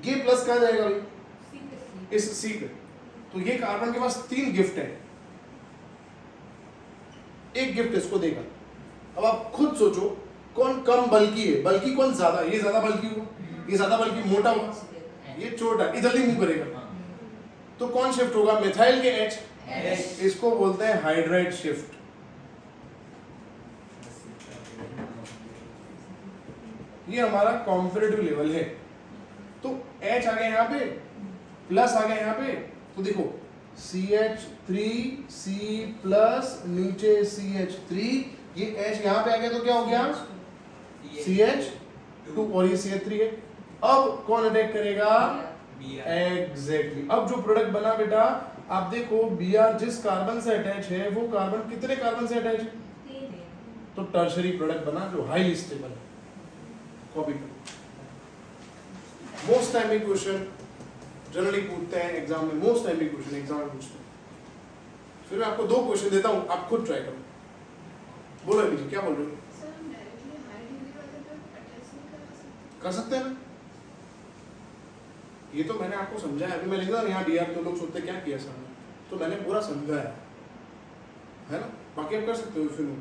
ये प्लस कहाँ जाएगा भाई? इस सी पे। तो ये कार्बन के पास 3 गिफ्ट है, एक गिफ्ट इसको देगा। अब आप खुद सोचो कौन कम बल्कि है, बल्कि कौन ज्यादा? ये ज्यादा बल्कि होगा, ये ज्यादा बल्कि मोटा होगा, ये छोटा, ये जल्दी मूव करेगा। तो कौन शिफ्ट होगा? मिथाइल के H, इसको बोलते हैं हाइड्राइड शिफ्ट। ये हमारा कॉम्पैरेटिव लेवल है। तो H आ गया यहाँ पे, प्लस आ गया यहाँ पे, तो देखो CH3C प्लस नीचे CH3, ये H यहाँ पे आ गया तो क्या हो गया? CH2 और ये CH3 है। अब कौन अटैक करेगा? एग्जैक्टली। अब जो प्रोडक्ट बना बेटा, आप देखो Br जिस कार्बन से अटैच है वो कार्बन कितने कार्बन से अटैच है? तो टर्शरी प्रोडक्ट बना जो हाईली स्टेबल है। कॉपी करो। मोस्ट टाइमिंग क्वेश्चन जनरली पूछते हैं एग्जाम में, मोस्ट टाइमिंग क्वेश्चन एग्जाम में पूछते हैं। फिर मैं आपको 2 क्वेश्चन देता हूं, आप खुद ट्राई करो। बोलो अभी क्या बोल रहे हो? कर सकते हैं ना, ये तो मैंने आपको समझाया। अभी मैं लिख रहा हूँ यहाँ Br, तो लोग सोचते क्या किया सर ने, तो मैंने पूरा समझाया है ना। बाकी आप कर सकते हो फिर।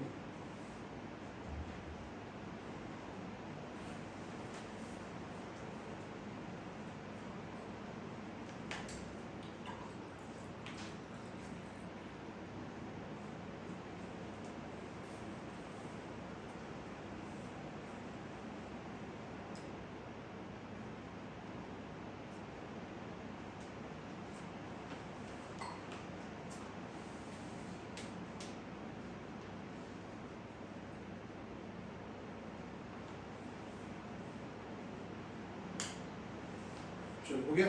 चलो हो गया।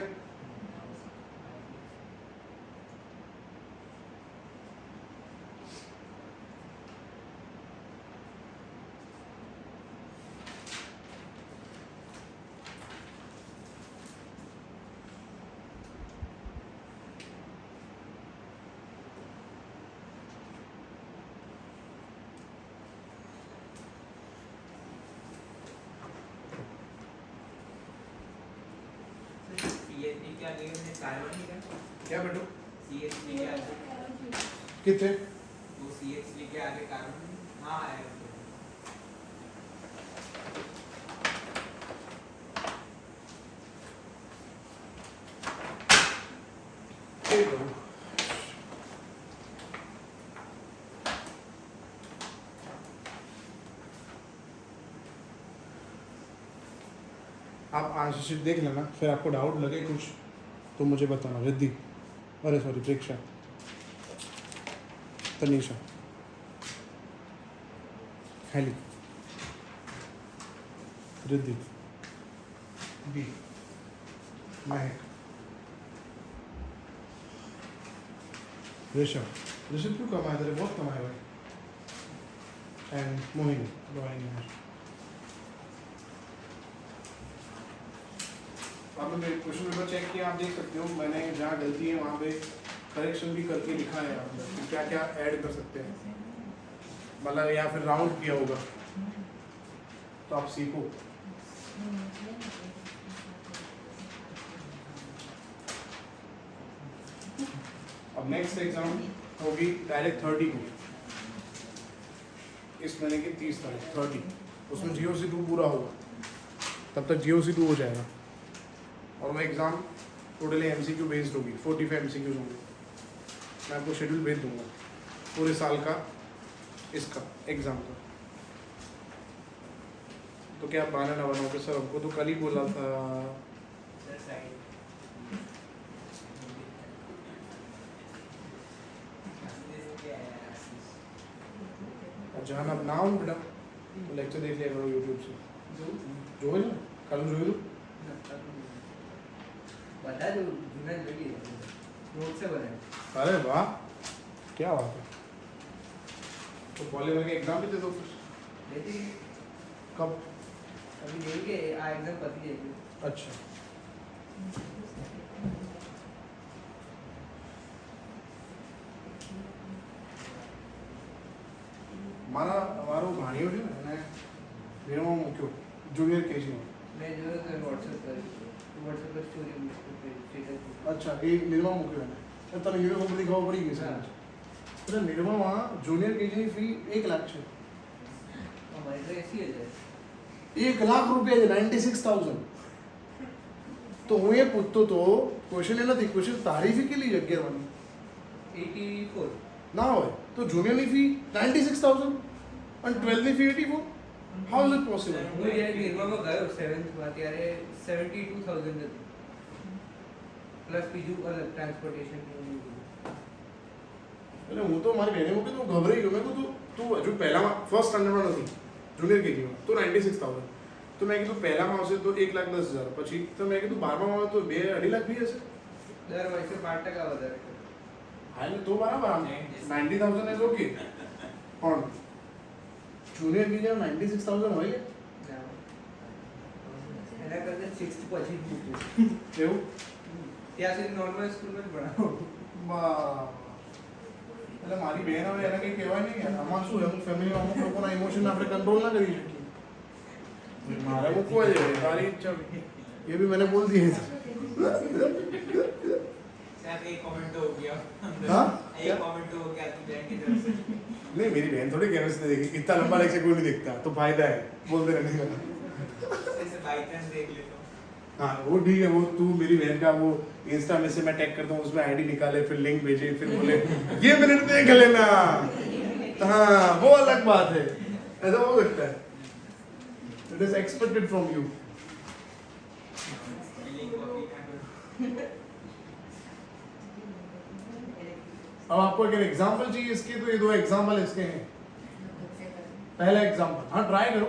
CH3 के आगे हमने कार्बन लिखा, क्या बेटो? CH3 के आगे, कितने? तो CH3 के आगे कार्बन हाँ आएगा। हे प्रभु। आप आंसर शीट देख लेना, फिर आपको डाउट लगे कुछ तो मुझे बताना। रिद्धि, अरे सॉरी, प्रेक्षा, तनीषा, हैली, रिद्धि, बी, महक, ऋषभ। ऋषभ क्यों कमाए? तेरे बहुत कमाए भाई। एंड मोहिनी, ड्राइंग है। आपने मेरे क्वेश्चन पेपर चेक किया, आप देख सकते हो मैंने जहाँ गलती है वहाँ पे करेक्शन भी करके लिखा है आपने कि क्या क्या ऐड कर सकते हैं, मतलब या फिर राउंड किया होगा, तो आप सीखो। अब नेक्स्ट एग्जाम होगी डायरेक्ट 30 को, इस महीने की 30 तारीख 30, उसमें GOC2 पूरा होगा, तब तक GOC2 हो जाएगा। और वो एग्ज़ाम टोटली MCQ बेस्ड होगी, 45 MCQs होंगे। मैं आपको शेड्यूल भेज दूंगा पूरे साल का, इसका एग्ज़ाम का। तो क्या आप बहाना ना बनाओगे सर, हमको तो कल ही बोला था। सर साइड जहाँ आप ना हो बेटा तो लेक्चर देख लिया करो यूट्यूब से, जो है ना कल जो है बता दो जूना जोड़ी रोड से बने। अरे वाह क्या बात है। तो पॉलीमर के एग्जाम भी दे दो फिर। लेती कब? अभी देंगे आ एकदम पति जाएगी। अच्छा મારો ભાણિયો છે ને એને વેણમાં મૂક્યો જુનિયર કેજીમાં। मैं जो है व्हाट्सएप पर स्टोरी स्टेटस। अच्छा એ નિર્મા મૂક્યો એને તને યુનિફોર્મ બધી ખબર પડી ગઈ છે? એટલે નિર્મામાં જુનિયર કેજીની ફી 1 લાખ છે। हमारी तो ऐसी है 1 લાખ રૂપિયા છે, 96,000। તો હું એ પૂછતો તો ક્વેશ્ચન એ નથી, ક્વેશ્ચન તારી ફી કેટલી છે 11 84 ના હોય તો જુનિયરની ફી 96,000 અને 12 ની fee 84। How is it possible? હું જ્યારે નિર્મામાં ગયો 7th માં ત્યારે 72,000 હતું પ્લસ બીજું અલગ ટ્રાન્સપોર્ટેશન એટલે હું તો મારી બહેને મૂકી તો ગભરાઈ ગયો। મેં કીધું તું હજુ પહેલામાં ફર્સ્ટ સ્ટાન્ડર્ડમાં નથી, જુનિયર કેજીમાં, તો 96,000। તો મેં કીધું પહેલામાં આવશે તો 1,10,000, પછી તો મેં કીધું 12માં આવે તો 2-2.5 લાખ બી હશે। દર વર્ષે 5% વધારે કરે। હા એટલે તો બરાબર, આમ 90,000 ઇઝ ઓકે, પણ જુનિયર કેજીમાં 96,000 હોય કે એના કરતાં 6th પછી જ મૂક્યું એવું? ત્યાં સુધી નોર્મલ સ્કૂલમાં જ ભણાવો। બા એટલે મારી બહેન હવે એને કંઈ કહેવાય નહીં યાર। આમાં શું અમુક ફેમિલીમાં અમુક લોકોના ઇમોશન આપણે કંટ્રોલ ના કરી શકીએ। મારે મૂકવા છે, તારી ઈચ્છા, ये भी मैंने बोल दिए थे। सर एक कमेंट हो गया हाँ? एक कमेंट हो गया आपकी बहन की तरफ से। नहीं मेरी बहन थोड़ी कैमरे से देखेगी, इतना लंबा लेक्चर कोई नहीं देखता, तो फायदा है बोलते रहने का। ऐसे बाई चांस देख लेता हूँ। हाँ वो ठीक है, वो तू मेरी बहन का वो इंस्टा में से मैं टैग करता हूँ, उसमें आईडी निकाले, फिर लिंक भेजे, फिर बोले ये मिनट देख लेना। हाँ वो अलग बात है, ऐसा हो सकता है, it is expected from you. अब आपको अगर एग्जाम्पल चाहिए इसके, तो ये 2 एग्जाम्पल इसके हैं। पहला एग्जाम्पल, हाँ ट्राई करो।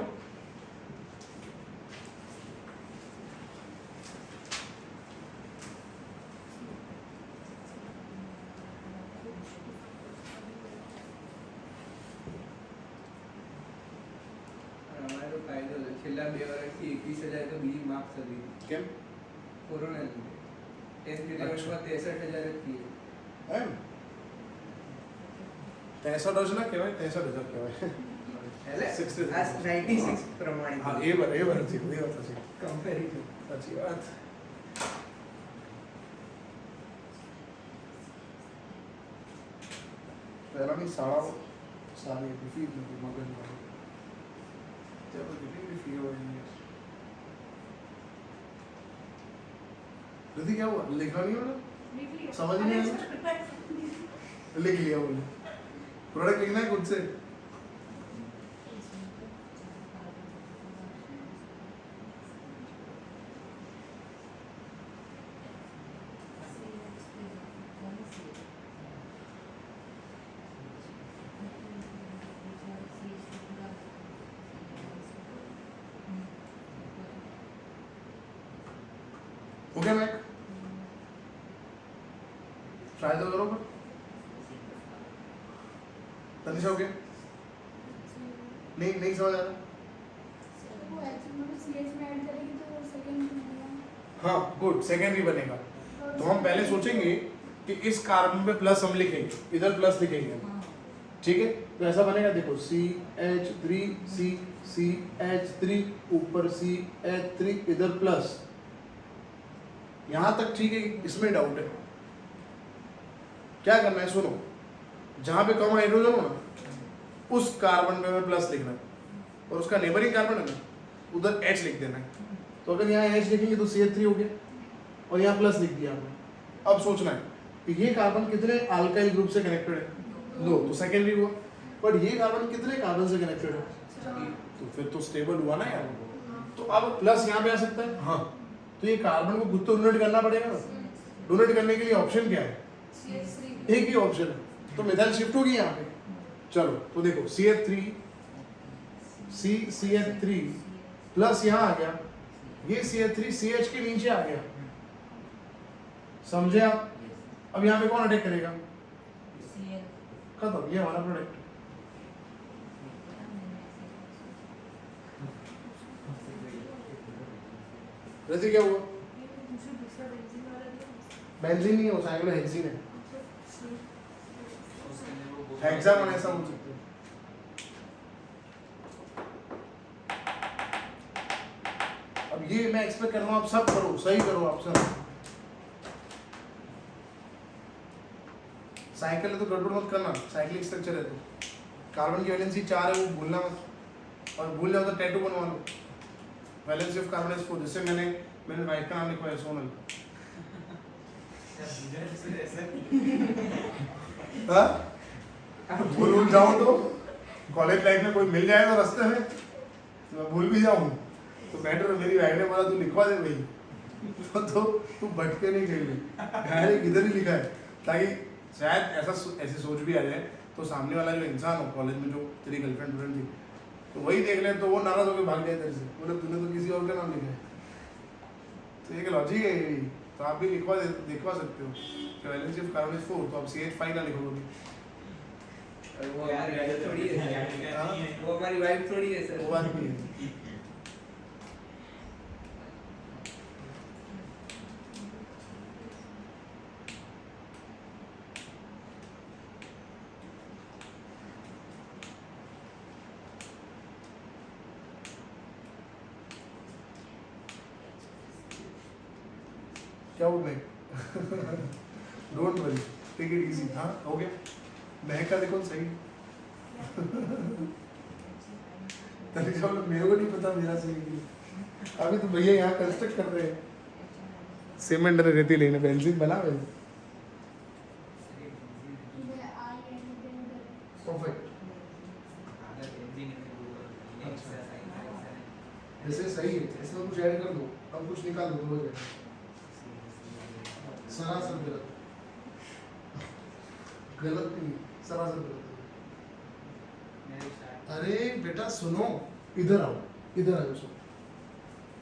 हमारे तो फायदो છે છેલ્લા 2 વર્ષથી 21,000 તો બીજી માર્ક્સ હતી કેમ? કોરોના લીધે 10th 11th માં 63,000 જ થઈએ એમ 63,000 ના કહેવાય, 63,000 કહેવાય। એટલે 60,000 આ 96 પ્રમાણે हाँ ये बात थी, ये बात थी, કમ્પેરિઝન अच्छी बात। पहला नहीं सारा सारी फी मगज में जब कितनी फी हो रही है। दीदी क्या हुआ, लिखा नहीं हो रहा? समझ नहीं आया? लिख लिया बोले प्रोडक्ट लिखना है खुद से। हो गया मैक? ट्राई तो करो पर। तनिषा हो गया? नहीं समझ आ रहा। हाँ गुड, सेकेंडरी बनेगा। तो हम पहले सोचेंगे कि इस कार्बन पे प्लस हम लिखेंगे, इधर प्लस लिखेंगे, ठीक है? तो ऐसा बनेगा, देखो CH3 CH3 ऊपर CH3 इधर प्लस। यहां तक ठीक है, इसमें डाउट है। क्या करना है सुनो, जहां पे कम हाइड्रोजन हो ना उस कार्बन पे प्लस लिखना है, और उसका नेबरिंग कार्बन है ना उधर H लिख देना है। तो अगर यहाँ H लिखेंगे तो CH3 हो गया और यहाँ प्लस लिख दिया आपने। अब सोचना है कि ये कार्बन कितने अल्काइल ग्रुप से कनेक्टेड है, 2, तो सेकेंडरी हुआ। बट ये कार्बन कितने कार्बन से कनेक्टेड है, तो फिर तो स्टेबल हुआ ना यार। तो अब प्लस यहाँ पे आ सकता है, हाँ। तो ये कार्बन को खुद तो डोनेट करना पड़ेगा ना। डोनेट करने के लिए ऑप्शन क्या है, एक ही ऑप्शन है, तो मिथाइल शिफ्ट होगी यहाँ पे। चलो तो देखो CH3 प्लस यहाँ आ गया, ये CH3 CH के नीचे आ गया, समझे आप? अब यहाँ पे कौन अटैक करेगा, खत्म, ये हमारा प्रोडक्ट। वैसे क्या हुआ, बेंजीन नहीं हो, साइक्लोहेक्सीन है, हेक्सागोन ऐसा हो सकता है। अब ये मैं एक्सपेक्ट कर रहा हूँ आप सब करो, सही करो आप सब। साइकिल है तो गड़बड़ मत करना, साइक्लिक स्ट्रक्चर है तो कार्बन की वैलेंसी 4 है, वो भूलना मत, और भूल जाओ तो टैटू बनवा लो, वैलेंसी ऑफ कार्बन इज 4। जिससे मैंने वाइफ का नाम लिखवाया सोनल। हाँ भूल जाऊँ तो कॉलेज लाइफ में कोई मिल जाएगा रास्ते में तो मैं भूल भी जाऊँ तो बेटर। मेरी वाइफ ने बोला तू लिखवा दे भाई, तो तू भटके नहीं कहीं, डायरेक्ट इधर ही लिखा है, ताकि शायद ऐसी सोच भी आ जाए तो सामने वाला जो इंसान हो कॉलेज में, जो तेरी गर्लफ्रेंड थी, तो वही देख ले तो वो नाराज होकर भाग जाए तेरे से, बोले तूने तो किसी और का नाम लिखा है। तो एक लॉजिक है यही, तो आप भी लिखवा सकते हो। वैलेंसी ऑफ कार्बन इज 4, तो आप CH5 ना लिखोगे। वो हमारी वाइफ थोड़ी है, वो हमारी वाइफ थोड़ी है सर। वो बात नहीं है। क्या हो गया, don't worry, take it easy. हाँ हो गया, महक का देखो सही। तनिषा बोला मेरे को नहीं पता मेरा सही है। अभी तो भैया यहाँ कंस्ट्रक्ट कर रहे हैं, सीमेंट रेती लेने, बेंजीन बना हुए। परफेक्ट, ऐसे सही है, इसमें कुछ ऐड कर दो, अब कुछ निकाल दो, हो जाए सरासर गलत, गलत नहीं, सरासर गलत। अरे बेटा सुनो, इधर आओ, इधर आओ, सुनो,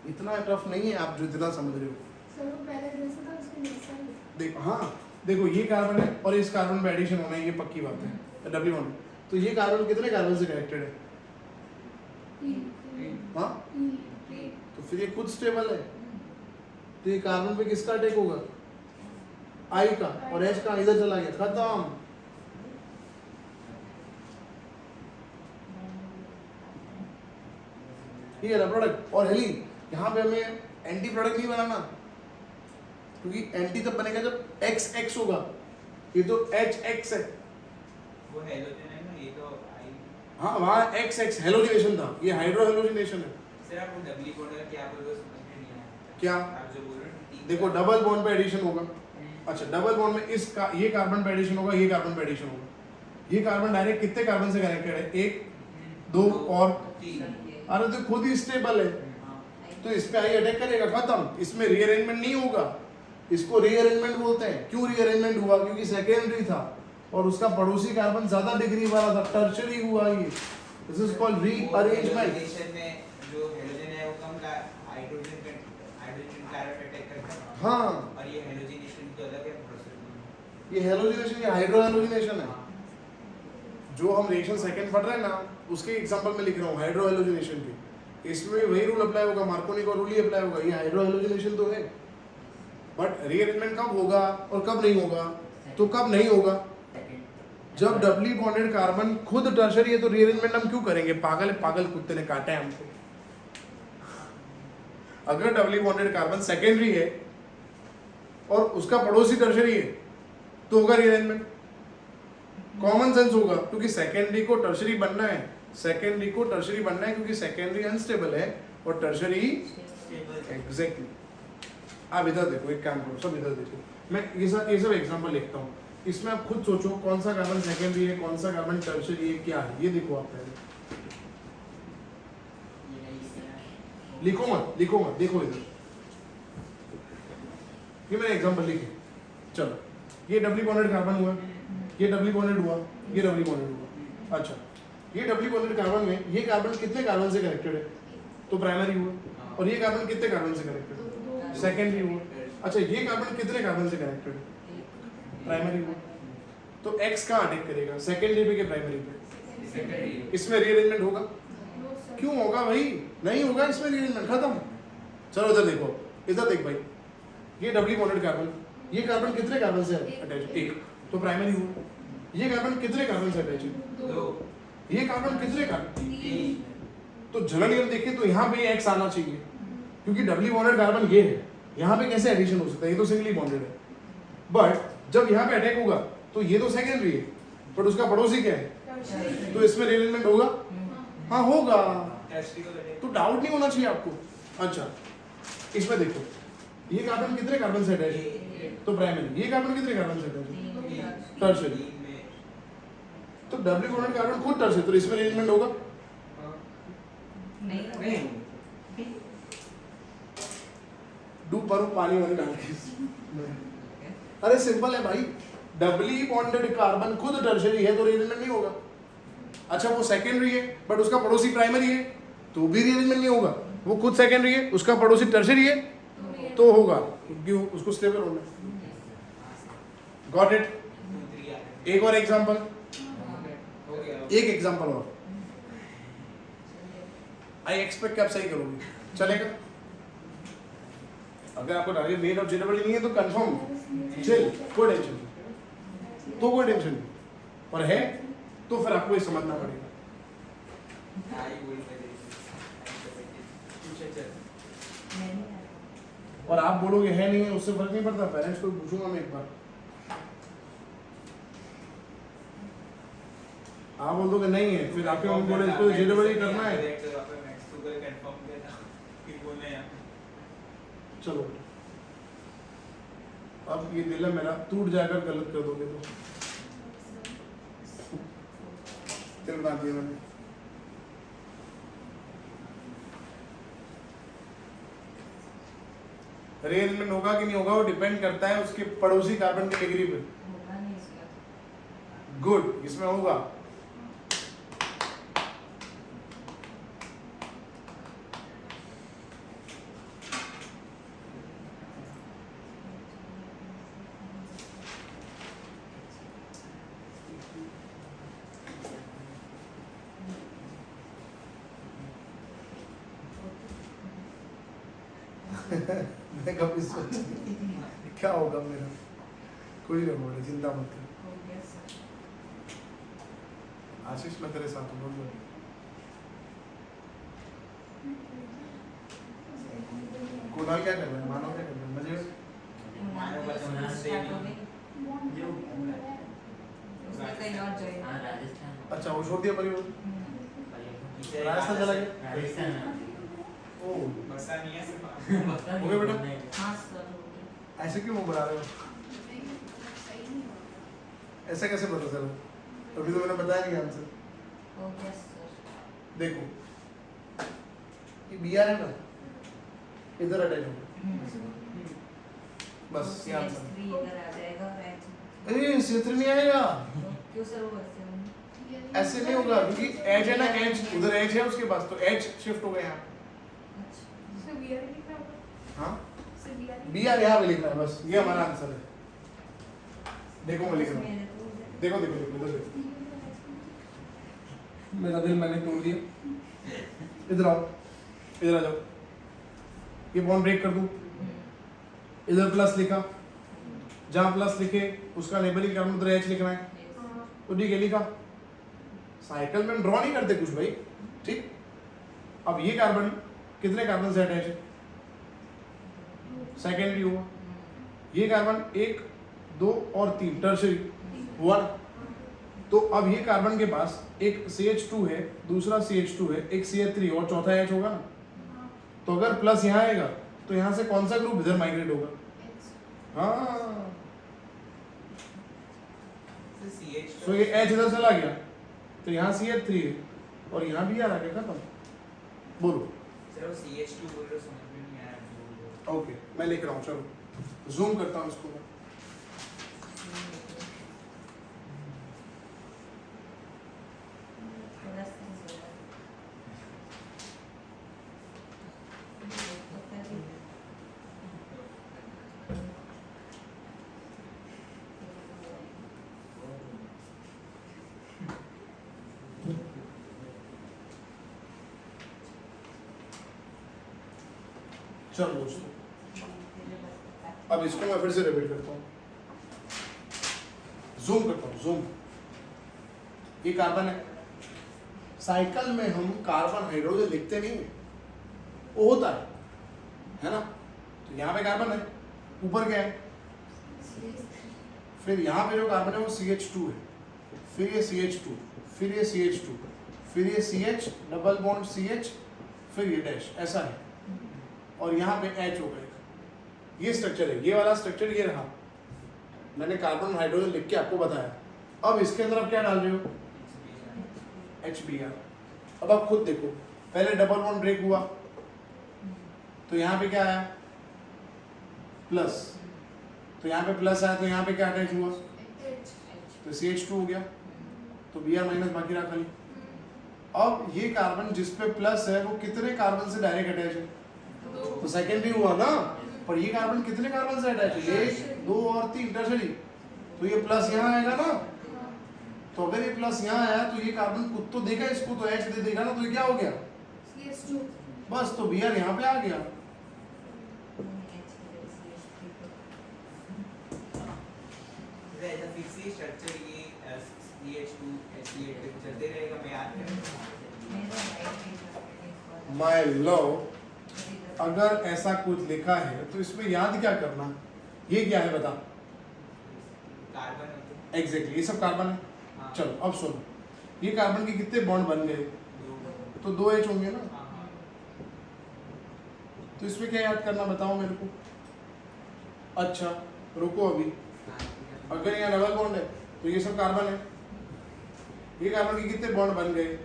इतना टफ नहीं है आप जो इतना समझ रहे हो। सर वो पहले जैसा था उसके जैसा ही। देखो हाँ, देखो ये कार्बन है और इस कार्बन में एडिशन होना है, ये पक्की बात है, डबल बॉन्ड। तो ये कार्बन कितने कार्बन से कनेक्टेड है, हाँ, तो फिर ये खुद स्टेबल है। तो ये कार्बन पे किसका अटैक होगा, आई का, और एच का इधर चला गया, खत्म। ये रहा प्रोडक्ट। और हेली यहाँ पे हमें एंटी प्रोडक्ट नहीं बनाना, क्योंकि एंटी तब बनेगा जब XX होगा, ये तो HX है, वो हेलोजन है ना, ये तो आई। हाँ वहाँ XX हेलोजिनेशन था, ये हाइड्रो हेलोजिनेशन है। सर आप वो डबली बॉन्ड का क्या बोल रहे हो, समझ में नहीं आया। क्या, आप जो बोल रहे हो देखो डबल बॉन्ड पे एडिशन होगा, अच्छा डबल बॉन्ड में ये कार्बन पे एडिशन होगा, ये कार्बन पे एडिशन होगा। ये कार्बन डायरेक्ट कितने कार्बन से कनेक्टेड है? 1 2 और 3 अरे तो खुद ही स्टेबल है, तो इस पे आई अटैक करेगा, खत्म। इसमें रीअरेंजमेंट नहीं होगा, इसको रीअरेंजमेंट बोलते हैं। क्यों रीअरेंजमेंट हुआ? क्योंकि सेकेंडरी था और उसका पड़ोसी कार्बन ज्यादा डिग्री वाला था, टर्शियरी हुआ ये। This is called rearrangement. Relation में जो हेलोजन है वो कम का हाइड्रोजन कार्बन अटैक करता है। हाँ और ये हेलोजिनेशन तो अलग है प्रोसेस। ये हेलोजिनेशन, ये हाइड्रो हेलोजिनेशन है। जो हम रिएक्शन सेकंड पढ़ रहे हैं ना, उसके एग्जांपल में लिख रहा हूँ हाइड्रो हेलोजिनेशन के। इसमें वही रूल अप्लाई होगा, मार्कोनी का रूल ही अप्लाई होगा। ये हाइड्रो हेलोजिनेशन तो है, बट रीअरेंजमेंट कब होगा और कब नहीं होगा? तो कब नहीं होगा? जब डबली बॉन्डेड कार्बन खुद टर्शरी है तो रीअरेंजमेंट हम क्यों करेंगे? पागल है, पागल कुत्ते ने काटा है हमको। अगर डबली बॉन्डेड कार्बन सेकेंडरी है और उसका पड़ोसी टर्शरी है तो होगा रीअरेंजमेंट। कॉमन सेंस होगा, क्योंकि सेकेंडरी को टर्शरी बनना है। सेकेंडरी को टर्शरी बनना है क्योंकि सेकेंडरी अनस्टेबल है और टर्शरी एग्जैक्टली। आप इधर देखो, एक काम करो, सब इधर देखो। मैं ये सब एग्जांपल लिखता हूँ, इसमें आप खुद सोचो कौन सा कार्बन सेकेंडरी है, कौन सा कार्बन टर्शरी है, क्या है। ये देखो आप पहले, लिखो मत, देखो इधर। ये मैंने एग्जांपल लिखे। चलो, ये डबली बॉन्डेड कार्बन हुआ, ये डबली बॉन्डेड हुआ, ये डबली बॉन्डेड हुआ। अच्छा, ये डबली बॉन्डेड कार्बन में ये कार्बन कितने कार्बन से कनेक्टेड है? तो प्राइमरी हुआ। और ये कार्बन कितने कार्बन से कनेक्टेड है? सेकेंडरी हुआ। अच्छा, ये कार्बन कितने कार्बन से कनेक्टेड है? प्राइमरी हुआ। तो एक्स कहाँ अटैक करेगा? सेकेंडरी पे के प्राइमरी पे? इसमें रीअरेंजमेंट होगा? क्यों होगा भाई? नहीं होगा इसमें रीअरेंजमेंट, खत्म। चलो इधर देखो, इधर देख भाई, ये डबली बॉन्डेड कार्बन, ये कार्बन कितने कार्बन से अटैच? 1, तो प्राइमरी हुआ। ये कार्बन कितने कार्बन से अटैच है? 2। ये कार्बन कितने कार्बन? तो जनरल नियम देखें तो यहाँ पे एक्स आना चाहिए, क्योंकि डबली बॉन्डेड कार्बन ये है। यहाँ पे कैसे एडिशन हो सकता है? ये तो सिंगली बॉन्डेड है। बट जब यहाँ पे अटैक होगा तो ये तो सेकेंडरी है, बट उसका पड़ोसी क्या है? तो इसमें रीअरेंजमेंट होगा? हाँ होगा, तो डाउट नहीं होना चाहिए आपको। अच्छा, इसमें देखो, ये कार्बन कितने कार्बन से अटैच है? तो प्राइमरी। ये कार्बन कितने कार्बन से अटैच है? टर्शियरी। तो डबली बॉन्डेड कार्बन खुद टर्शियरी, तो इसमें रीअरेंजमेंट होगा? नहीं। डूब भरो पानी वानी डाल के। अरे सिंपल है भाई, डबली बॉन्डेड कार्बन खुद टर्शियरी है तो रीअरेंजमेंट नहीं होगा। अच्छा, वो सेकेंडरी है बट उसका पड़ोसी प्राइमरी है तो भी रीअरेंजमेंट नहीं होगा। वो खुद सेकेंडरी है, उसका पड़ोसी टर्शियरी है तो होगा, क्योंकि उसको स्टेबल होना है। Got it? एक और एग्जांपल, एक एग्जांपल और। आई एक्सपेक्ट कि आप सही करोगे, चलेगा? अगर आपको टारगेट मेड और जेनरली नहीं है तो कंफर्म चल, कोई टेंशन नहीं, तो कोई टेंशन नहीं, और है तो फिर आपको ये समझना पड़ेगा। और आप बोलोगे है नहीं है, उससे फर्क नहीं पड़ता। पेरेंट्स को पूछूंगा मैं एक बार, आप बोल दोगे नहीं है, फिर आपके मम्मी बोले इसको जेनरली करना है। चलो अब ये दिल है मेरा टूट जाकर गलत कर दोगे तो फिर बता दिया मैंने। रीअरेंजमेंट होगा कि नहीं होगा वो डिपेंड करता है उसके पड़ोसी कार्बन की डिग्री पे। गुड, इसमें होगा। मैं कभी सोचा क्या होगा मेरा, कोई नहीं बोले, चिंता मत कर। आशीष मैं तेरे साथ हूँ, बोल। कुणाल क्या कर रहा है? मानव क्या कर रहा है? मजे अच्छा, वो छोड़ दिया परिवार, राजस्थान चला गया। ओ हो गया बेटा, ऐसे क्यों मुंह बना रहे हो? नहीं, मतलब सही नहीं होगा। ऐसा कैसे पता चला? अभी तो मैंने बताया नहीं आंसर। हो गया सर। देखो ये बी आर है ना, इधर अटैच होगा, बस ये आंसर। S3 इधर आ जाएगा और H अरे क्षेत्र नहीं आएगा, क्यों सर वो ऐसे होंगे? ऐसे नहीं होगा क्योंकि एच है ना, एच उधर एच है उसके पास, तो एच शिफ्ट हो गया यहाँ। अच्छा सिर्फ BR लिखना होगा। हाँ सिर्फ BR बी आर यहाँ पे लिखना है, बस ये हमारा आंसर है। देखो मैं लिख रहा हूँ, मैंने तो उधर- देखो देखो देखो इधर देखो, मेरा दिल मैंने तोड़ दिया। इधर आओ, इधर आ जाओ, ये बॉन्ड ब्रेक कर दूं, इधर प्लस लिखा, जहाँ प्लस लिखे उसका नेबरिंग कार्बन उधर एच लिखना है, Yes. तो ठीक है लिखा। साइकिल में ड्रॉ नहीं करते कुछ भाई, ठीक। अब ये कार्बन कितने कार्बन से अटैच है? सेकेंडरी हुआ। ये कार्बन 1 2 और 3 टर्शरी हुआ ना? तो अब ये कार्बन के पास एक CH2 है, दूसरा CH2 है, एक CH3 और चौथा H होगा ना। तो अगर प्लस यहाँ आएगा तो यहाँ से कौन सा ग्रुप इधर माइग्रेट होगा? हाँ, तो CH तो ये H इधर चला गया तो यहाँ CH3 है और यहाँ भी यार आ गया, खत्म। बोलो। सर वो CH2 बोल रहे हो, समझ में नहीं आया जो ओके मैं लिख रहा हूँ, चलो जूम करता हूँ इसको मैं। थोड़ा सा ही होगा। पता नहीं। चलो दोस्तों, अब इसको मैं फिर से रिपीट करता हूँ, जूम करता हूँ, जूम। ये कार्बन है, साइकिल में हम कार्बन हाइड्रोजन लिखते नहीं हैं, वो होता है ना। तो यहाँ पे कार्बन है, ऊपर क्या है, फिर यहाँ पे जो कार्बन है वो CH2 है, फिर ये CH2, फिर ये CH2, फिर ये CH डबल बॉन्ड CH, फिर ये डैश, ऐसा है। और यहाँ पे H होगा एक, ये स्ट्रक्चर है, ये वाला स्ट्रक्चर ये रहा। मैंने कार्बन हाइड्रोजन लिख के आपको बताया। अब इसके अंदर आप क्या डाल रहे हो? HBr। अब आप खुद देखो, पहले डबल बॉन्ड ब्रेक हुआ तो यहाँ पे क्या आया? प्लस। तो यहाँ पे प्लस आया तो यहाँ पे क्या अटैच हुआ? तो CH2 हो गया, तो Br माइनस बाकी रहा खाली। अब ये कार्बन जिस पे प्लस है वो कितने कार्बन से डायरेक्ट अटैच है? तो सेकेंडरी हुआ ना। पर ये कार्बन कितने कार्बन से अटैच है? 1 2 और 3 टर्शरी। तो ये प्लस यहाँ आएगा ना। तो अगर ये प्लस यहाँ आया तो ये कार्बन खुद तो देगा इसको, तो H दे देगा ना, तो ये क्या हो गया? CH2 बस, तो Br यहाँ पे आ गया। ऐसा फिक्स ही स्ट्रक्चर ये CH2 HCl चलते रहेगा, मैं याद करूँगा। माय लव, अगर ऐसा कुछ लिखा है तो इसमें याद क्या करना? ये क्या है बता? कार्बन होते हैं। एग्जैक्टली, ये सब कार्बन है। हाँ। चलो अब सुनो, ये कार्बन के कितने बॉन्ड बन गए? तो 2 H होंगे ना। हाँ, हाँ। तो इसमें क्या याद करना बताओ मेरे को? अच्छा रुको, अभी अगर यहाँ डबल बॉन्ड है तो ये सब कार्बन है। ये कार्बन के कितने बॉन्ड बन गए?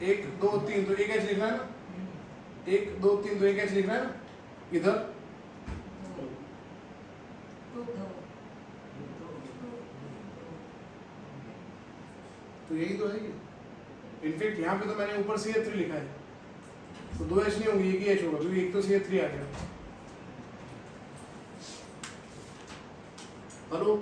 1 2 3, तो एक H लिखना है ना। 1 2 3 तो एक H लिखना है ना इधर। तो यही तो है। इनफैक्ट यहाँ पे तो मैंने ऊपर CH3 लिखा है, तो 2 H नहीं होंगे, एक ही H होगा क्योंकि एक तो CH3 आ गया। हेलो